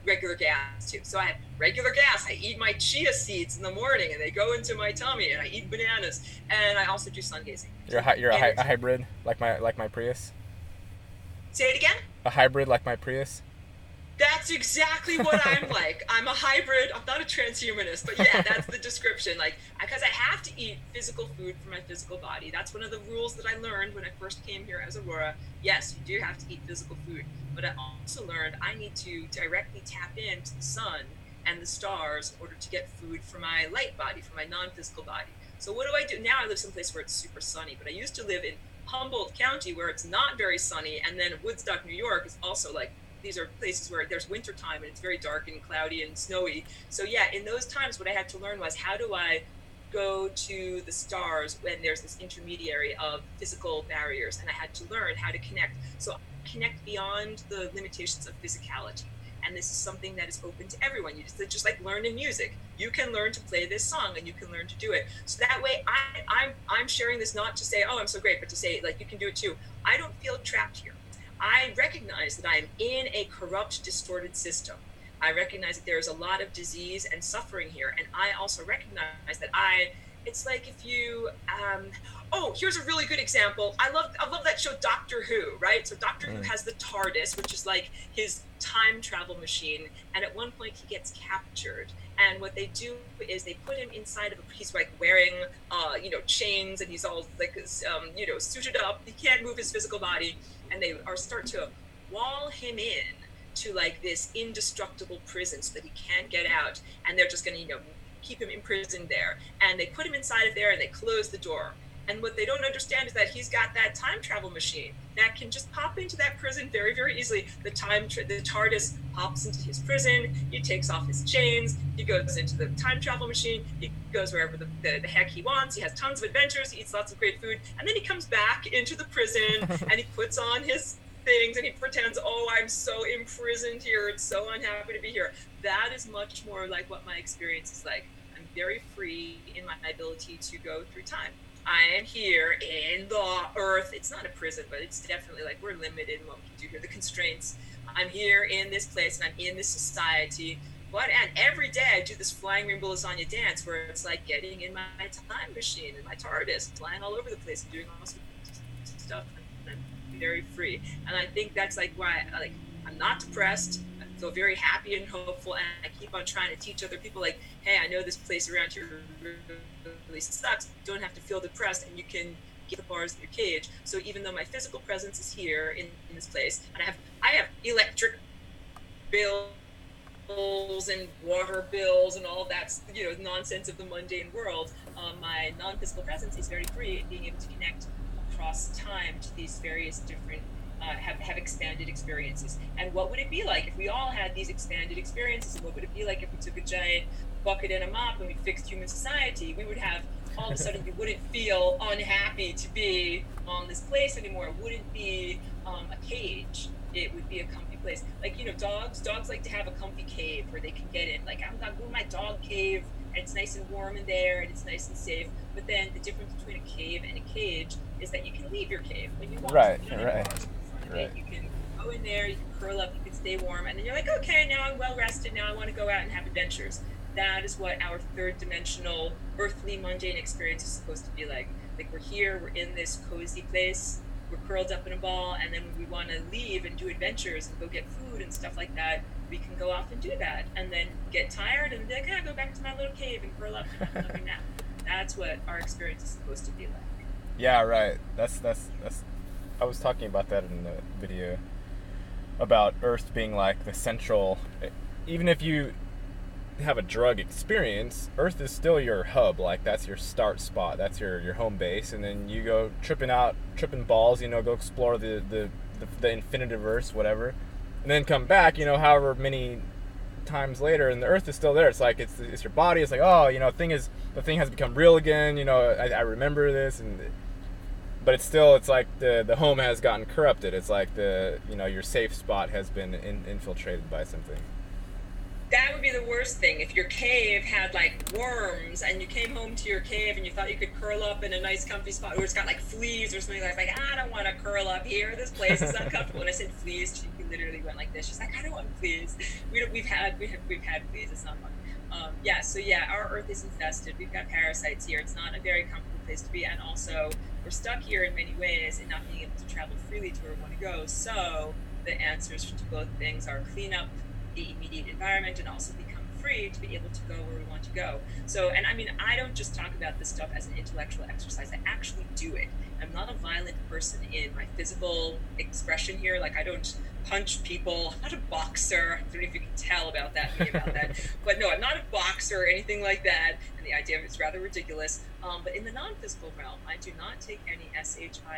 regular gas too. So I have regular gas. I eat my chia seeds in the morning, and they go into my tummy. And I eat bananas, and I also do sun gazing. You're a hybrid, like my Prius. Say it again. A hybrid like my Prius. That's exactly what I'm like. I'm a hybrid. I'm not a transhumanist, but yeah, that's the description. Like, because I have to eat physical food for my physical body. That's one of the rules that I learned when I first came here as Aurora. Yes, you do have to eat physical food, but I also learned I need to directly tap into the sun and the stars in order to get food for my light body, for my non-physical body. So what do I do? Now I live someplace where it's super sunny, but I used to live in Humboldt County where it's not very sunny, and then Woodstock, New York is also like, these are places where there's winter time and it's very dark and cloudy and snowy. So yeah, in those times, what I had to learn was, how do I go to the stars when there's this intermediary of physical barriers? And I had to learn how to connect. So connect beyond the limitations of physicality. and this is something that is open to everyone. You just like learning music. You can learn to play this song, and you can learn to do it. So that way, I'm sharing this not to say, oh, I'm so great, but to say, like, you can do it too. I don't feel trapped here. I recognize that I am in a corrupt, distorted system. I recognize that there is a lot of disease and suffering here, and I also recognize that it's like if you, oh, here's a really good example. I love that show Doctor Who, right? So Doctor Who has the TARDIS, which is like his time travel machine, and at one point he gets captured. And what they do is they put him inside of he's like wearing, chains, and he's all like, suited up. He can't move his physical body, and they start to wall him in to like this indestructible prison so that he can't get out. And they're just going to, keep him imprisoned there. And they put him inside of there, and they close the door. And what they don't understand is that he's got that time travel machine that can just pop into that prison very, very easily. The TARDIS pops into his prison. He takes off his chains. He goes into the time travel machine. He goes wherever the heck he wants. He has tons of adventures. He eats lots of great food. And then he comes back into the prison and he puts on his things and he pretends, oh, I'm so imprisoned here. It's so unhappy to be here. That is much more like what my experience is like. I'm very free in my ability to go through time. I am here in the earth. It's not a prison, but it's definitely like we're limited in what we can do here. The constraints. I'm here in this place and I'm in this society. And every day I do this flying rainbow lasagna dance where it's like getting in my time machine in my TARDIS, flying all over the place and doing all sorts of stuff. And I'm very free. And I think that's like why I'm not depressed. I feel very happy and hopeful, and I keep on trying to teach other people, like, hey, I know this place around here really sucks. You don't have to feel depressed, and you can get the bars in your cage. So even though my physical presence is here in this place, and I have electric bills and water bills and all of that, nonsense of the mundane world, my non-physical presence is very free in being able to connect across time to these various different have expanded experiences. And what would it be like if we all had these expanded experiences? And what would it be like if we took a giant bucket and a mop and we fixed human society? We would have, all of a sudden, you wouldn't feel unhappy to be on this place anymore. It wouldn't be a cage. It would be a comfy place. Like, dogs like to have a comfy cave where they can get in. Like, I'm going to my dog cave, and it's nice and warm in there, and it's nice and safe. But then the difference between a cave and a cage is that you can leave your cave when you want. Right. You can go in there, you can curl up, you can stay warm, and then you're like, okay, now I'm well rested, now I want to go out and have adventures. That is what our third dimensional, earthly, mundane experience is supposed to be like. Like, we're here, we're in this cozy place, we're curled up in a ball, and then when we want to leave and do adventures and go get food and stuff like that, we can go off and do that, and then get tired and be like, go back to my little cave and curl up and have another nap. That's what our experience is supposed to be like. Yeah, right. That's I was talking about that in the video about Earth being like the central. Even if you have a drug experience, Earth is still your hub. Like, that's your start spot. That's your home base, and then you go tripping balls. Go explore the infinityverse, whatever, and then come back. However many times later, and the Earth is still there. It's like it's your body. It's like, oh, the thing has become real again. I remember this and. But it's like the home has gotten corrupted. It's like your safe spot has been infiltrated by something. That would be the worst thing. If your cave had like worms and you came home to your cave and you thought you could curl up in a nice comfy spot, or it's got like fleas or something like I don't want to curl up here. This place is uncomfortable. And I said fleas, she literally went like this. She's like, I don't want fleas. We've had fleas. It's not fun. Our Earth is infested. We've got parasites here. It's not a very comfortable place to be, and also we're stuck here in many ways and not being able to travel freely to where we want to go. So the answers to both things are clean up the immediate environment and also become free to be able to go where we want to go. So, and I mean, I don't just talk about this stuff as an intellectual exercise. I actually do it. I'm not a violent person in my physical expression here. Like, I don't punch people. I'm not a boxer. I don't know if you can tell about that, But no, I'm not a boxer or anything like that. And the idea of it's rather ridiculous. But in the non-physical realm, I do not take any SHIT from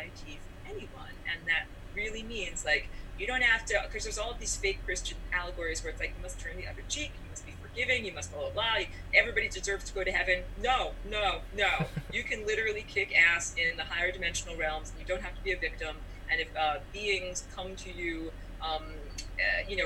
anyone. And that really means, like, you don't have to, because there's all of these fake Christian allegories where it's like, you must turn the other cheek, you must be forgiving, you must blah, blah, blah, everybody deserves to go to heaven. No. You can literally kick ass in the higher dimensional realms, and you don't have to be a victim. And if beings come to you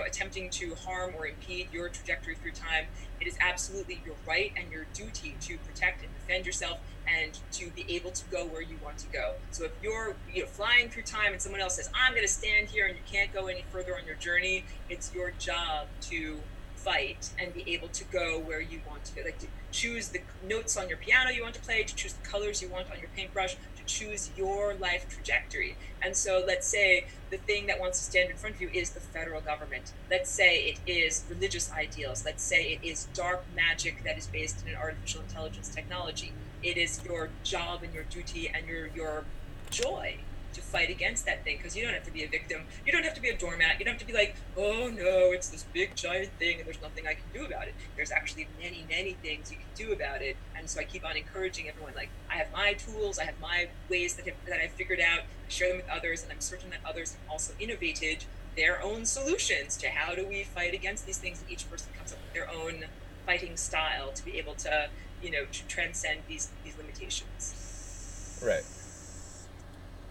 attempting to harm or impede your trajectory through time, it is absolutely your right and your duty to protect and defend yourself and to be able to go where you want to go. So if you're flying through time and someone else says, I'm going to stand here and you can't go any further on your journey, it's your job to fight and be able to go where you want to go, like to choose the notes on your piano you want to play, to choose the colors you want on your paintbrush, to choose your life trajectory. And so let's say the thing that wants to stand in front of you is the federal government. Let's say it is religious ideals. Let's say it is dark magic that is based in an artificial intelligence technology. It is your job and your duty and your joy to fight against that thing, because you don't have to be a victim. You don't have to be a doormat. You don't have to be like, oh no, it's this big giant thing and there's nothing I can do about it. There's actually many, many things you can do about it. And so I keep on encouraging everyone, like, I have my tools, I have my ways that I've figured out, I share them with others, and I'm certain that others have also innovated their own solutions to how do we fight against these things, and each person comes up with their own fighting style to be able to, to transcend these limitations. Right.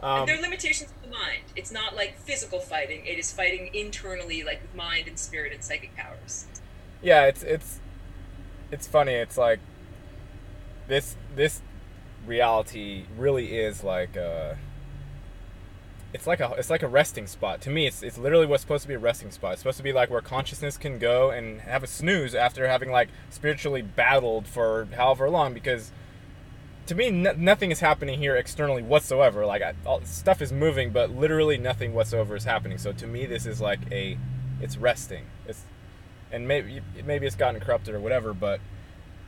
And they're limitations of the mind. It's not like physical fighting. It is fighting internally, like with mind and spirit and psychic powers. Yeah, it's funny. It's like this reality really is like it's like a resting spot. To me, it's literally what's supposed to be a resting spot. It's supposed to be like where consciousness can go and have a snooze after having like spiritually battled for however long, because to me, nothing is happening here externally whatsoever. Like, stuff is moving, but literally nothing whatsoever is happening. So to me, this is like it's resting. And maybe it's gotten corrupted or whatever, but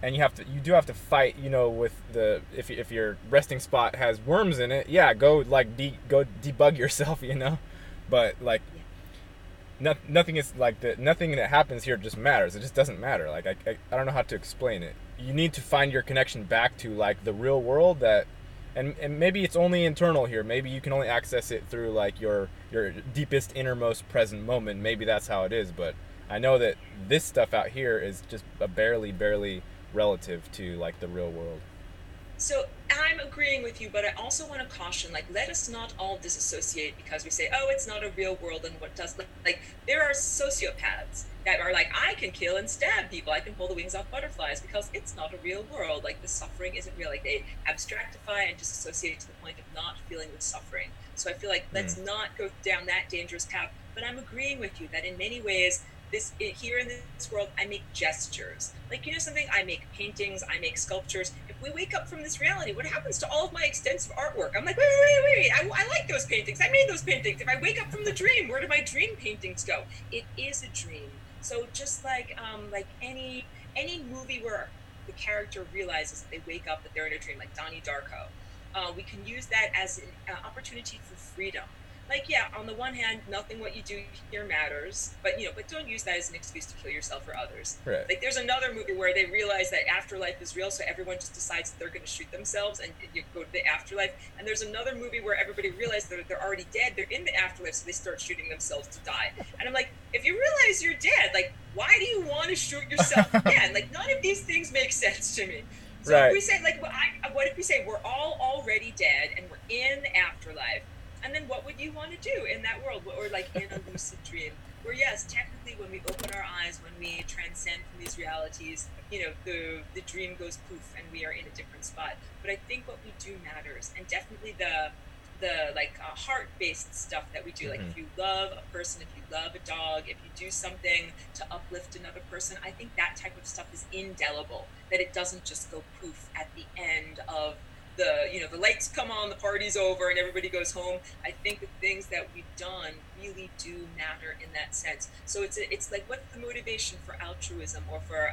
you do have to fight. With if your resting spot has worms in it, yeah, go debug yourself. But like, nothing is like nothing that happens here just matters. It just doesn't matter. Like I don't know how to explain it. You need to find your connection back to like the real world, and maybe it's only internal here. Maybe you can only access it through like your deepest, innermost present moment. Maybe that's how it is. But I know that this stuff out here is just a barely relative to like the real world. So I'm agreeing with you, but I also want to caution, like, let us not all disassociate because we say, oh, it's not a real world, and what does, like, there are sociopaths that are like, I can kill and stab people, I can pull the wings off butterflies because it's not a real world, like, the suffering isn't real, like, they abstractify and disassociate to the point of not feeling the suffering. So I feel like, let's not go down that dangerous path, but I'm agreeing with you that in many ways, here in this world, I make gestures. Like, something, I make paintings, I make sculptures. If we wake up from this reality, what happens to all of my extensive artwork? I'm like, wait, I like those paintings. I made those paintings. If I wake up from the dream, where do my dream paintings go? It is a dream. So just like any movie where the character realizes that they wake up, that they're in a dream, like Donnie Darko, we can use that as an opportunity for freedom. Like, yeah, on the one hand, nothing what you do here matters, but don't use that as an excuse to kill yourself or others. Right. Like, there's another movie where they realize that afterlife is real, so everyone just decides that they're going to shoot themselves and you go to the afterlife. And there's another movie where everybody realizes that they're already dead, they're in the afterlife, so they start shooting themselves to die. And I'm like, if you realize you're dead, like, why do you want to shoot yourself again? Like, none of these things make sense to me. So right. If we say, like, what if we say we're all already dead and we're in the afterlife? And then what would you want to do in that world? Or like in a lucid dream, where yes, technically when we open our eyes, when we transcend from these realities, the dream goes poof and we are in a different spot. But I think what we do matters, and definitely the heart-based stuff that we do. Like if you love a person, if you love a dog, if you do something to uplift another person, I think that type of stuff is indelible, that it doesn't just go poof at the end of the lights come on, the party's over, and everybody goes home. I think the things that we've done really do matter in that sense. So it's like, what's the motivation for altruism or for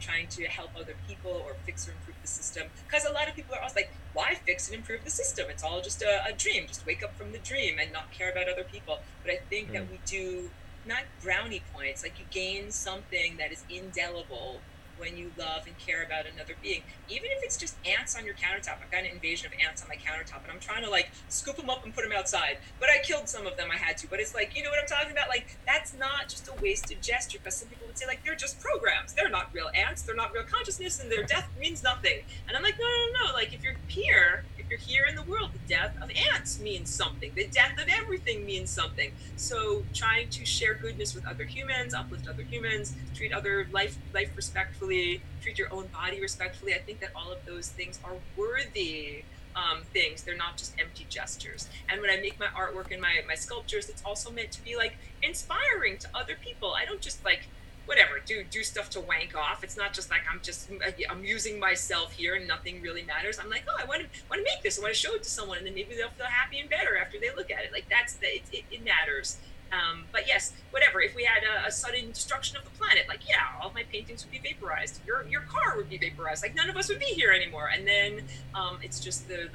trying to help other people or fix or improve the system? Because a lot of people are also like, why fix and improve the system? It's all just a dream. Just wake up from the dream and not care about other people. But I think that we do not brownie points. Like, you gain something that is indelible when you love and care about another being, even if it's just ants on your countertop. I've got an invasion of ants on my countertop, and I'm trying to like scoop them up and put them outside. But I killed some of them. I had to. But it's like, you know what I'm talking about? Like, that's not just a wasted gesture, because some people would say like they're just programs. They're not real ants. They're not real consciousness, and their death means nothing. And I'm like, no, no, no. Like, if you're here in the world, the death of ants means something. The death of everything means something. So trying to share goodness with other humans, uplift other humans, treat other life respectfully, treat your own body respectfully. I think that all of those things are worthy things. They're not just empty gestures. And when I make my artwork and my sculptures, it's also meant to be like inspiring to other people. I don't just like whatever do stuff to wank off. It's not just like I'm using myself here and nothing really matters. I'm like, oh, I want to make this. I want to show it to someone, and then maybe they'll feel happy and better after they look at it. Like, it matters. But yes, whatever. If we had a sudden destruction of the planet, like, yeah, all of my paintings would be vaporized. Your car would be vaporized. Like, none of us would be here anymore. And then it's just the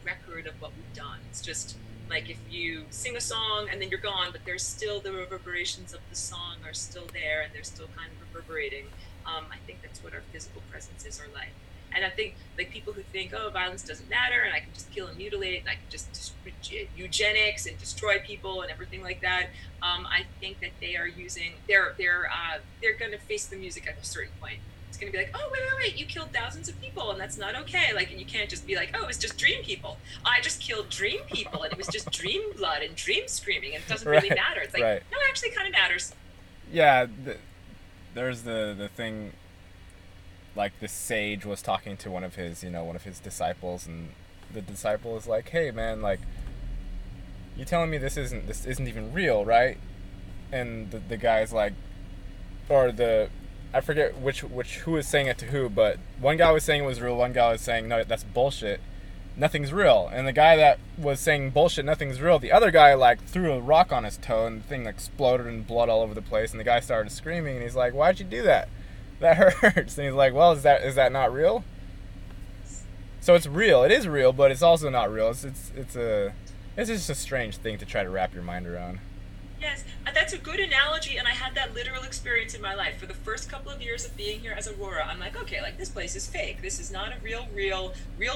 record of what we've done. It's just like if you sing a song and then you're gone, but there's still the reverberations of the song are still there, and they're still kind of reverberating. I think that's what our physical presences are like. And I think like people who think, oh, violence doesn't matter, and I can just kill and mutilate, and I can just eugenics and destroy people and everything like that. I think that they are using they're going to face the music at a certain point. It's going to be like, oh, wait, you killed thousands of people, and that's not okay. Like, and you can't just be like, oh, it's just dream people. I just killed dream people, and it was just dream blood and dream screaming, and it doesn't really matter. It's like, no, it actually kind of matters. Yeah, there's the thing, like the sage was talking to one of his disciples, and the disciple is like, hey man, like, you telling me this isn't even real, right? And the guy's like, or I forget who was saying it to who, but one guy was saying it was real, one guy was saying, no, that's bullshit, nothing's real. And the guy that was saying bullshit, nothing's real, the other guy like threw a rock on his toe, and the thing exploded and blood all over the place, and the guy started screaming, and he's like, why'd you do that? That hurts. And he's like, well, is that not real? So it's real. It is real, but it's also not real. It's just a strange thing to try to wrap your mind around. Yes, that's a good analogy, and I had that literal experience in my life. For the first couple of years of being here as Aurora, I'm like, okay, like, this place is fake. This is not a real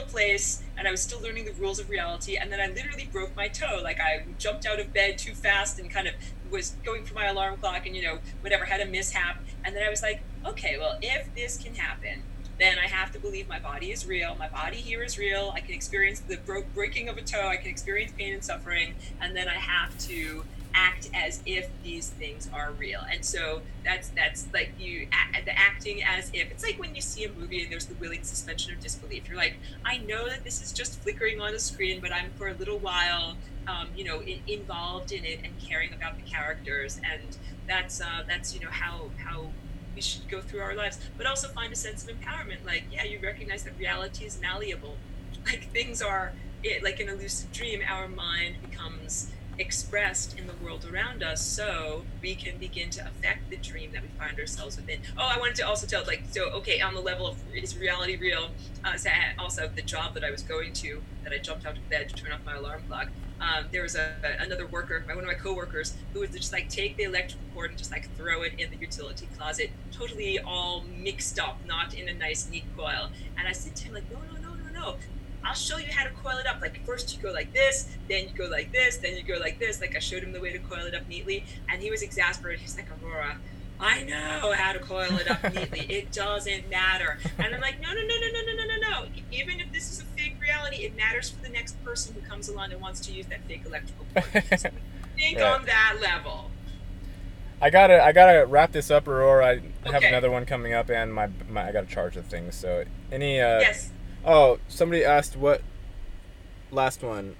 place, and I was still learning the rules of reality, and then I literally broke my toe. Like, I jumped out of bed too fast and kind of was going for my alarm clock and, whatever, had a mishap, and then I was like, okay, well, if this can happen, then I have to believe my body is real. My body here is real. I can experience the breaking of a toe. I can experience pain and suffering, and then I have to act as if these things are real. And so that's like the acting as if. It's like when you see a movie and there's the willing suspension of disbelief. You're like, I know that this is just flickering on a screen, but I'm for a little while involved in it and caring about the characters. And that's how we should go through our lives, but also find a sense of empowerment. Like, yeah, you recognize that reality is malleable. Like, things are like an elusive dream. Our mind becomes expressed in the world around us, so we can begin to affect the dream that we find ourselves within. Oh, I wanted to also tell, okay, on the level of is reality real, so also the job that I was going to, that I jumped out of bed to turn off my alarm clock, there was another worker, one of my coworkers, who would just like take the electrical cord and just like throw it in the utility closet, totally all mixed up, not in a nice neat coil. And I said to him, like, no, I'll show you how to coil it up. Like, first you go like this, then you go like this, then you go like this. Like, I showed him the way to coil it up neatly, and he was exasperated. He's like, Aurora, I know how to coil it up neatly. It doesn't matter. And I'm like, no. Even if this is a fake reality, it matters for the next person who comes along and wants to use that fake electrical cord. So think right on that level. I gotta wrap this up, Aurora. I have another one coming up, and I gotta charge the thing. So yes. Oh, somebody asked what last one.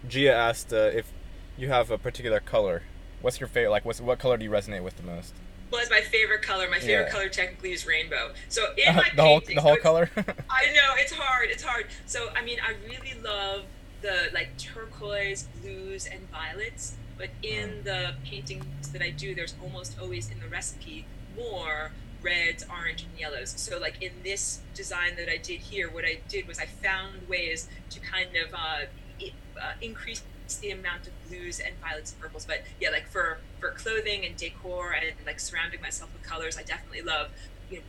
Gia asked if you have a particular color. What's your favorite? Like, what color do you resonate with the most? Well, it's my favorite color. My favorite color technically is rainbow. So in my paintings, the whole color. I know it's hard. So I mean, I really love the like turquoise, blues, and violets. But in the paintings that I do, there's almost always in the recipe more reds, orange, and yellows. So like in this design that I did here, what I did was I found ways to kind of increase the amount of blues and violets and purples. But yeah, like for clothing and decor and like surrounding myself with colors, I definitely love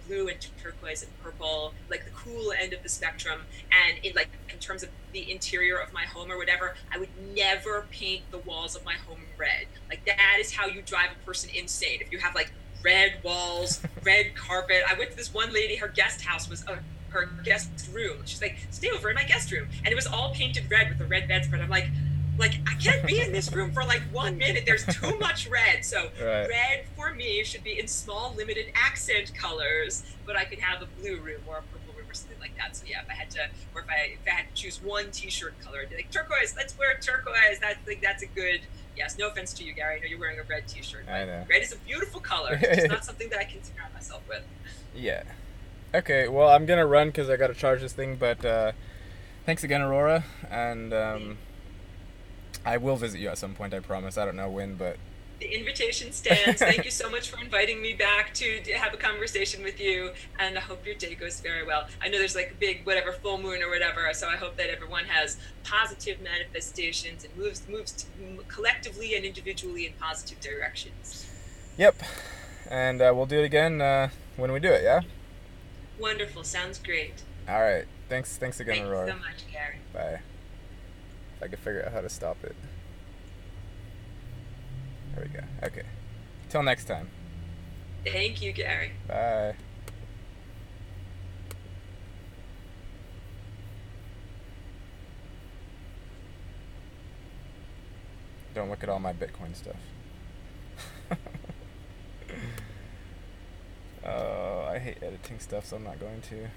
blue and turquoise and purple, like the cool end of the spectrum. And in terms of the interior of my home or whatever, I would never paint the walls of my home red. Like that is how you drive a person insane. If you have like red walls, red carpet. I went to this one lady, her guest house was her guest room. She's like, stay over in my guest room. And it was all painted red with a red bedspread. I'm like, I can't be in this room for like 1 minute. There's too much red. So Right. red for me should be in small, limited accent colors, but I could have a blue room or a purple room or something like that. So yeah, if I had to choose one t-shirt color, I'd be like, turquoise, let's wear turquoise. That's a good, yes, no offense to you, Gary. I know you're wearing a red t-shirt, I but know. red is a beautiful color. It's not something that I can surround myself with. Yeah. Okay, well, I'm going to run because I got to charge this thing, but thanks again, Aurora, and I will visit you at some point, I promise. I don't know when, but... The invitation stands. Thank you so much for inviting me back to have a conversation with you, and I hope your day goes very well. I know there's like a big full moon or whatever, so I hope that everyone has positive manifestations and moves collectively and individually in positive directions. Yep, and we'll do it again when we do it, yeah? Wonderful. Sounds great. All right. Thanks again, Aurora. Thank you so much, Gary. Bye. If I could figure out how to stop it. There we go. Okay. Till next time. Thank you, Gary. Bye. Don't look at all my Bitcoin stuff. Oh, I hate editing stuff, so I'm not going to.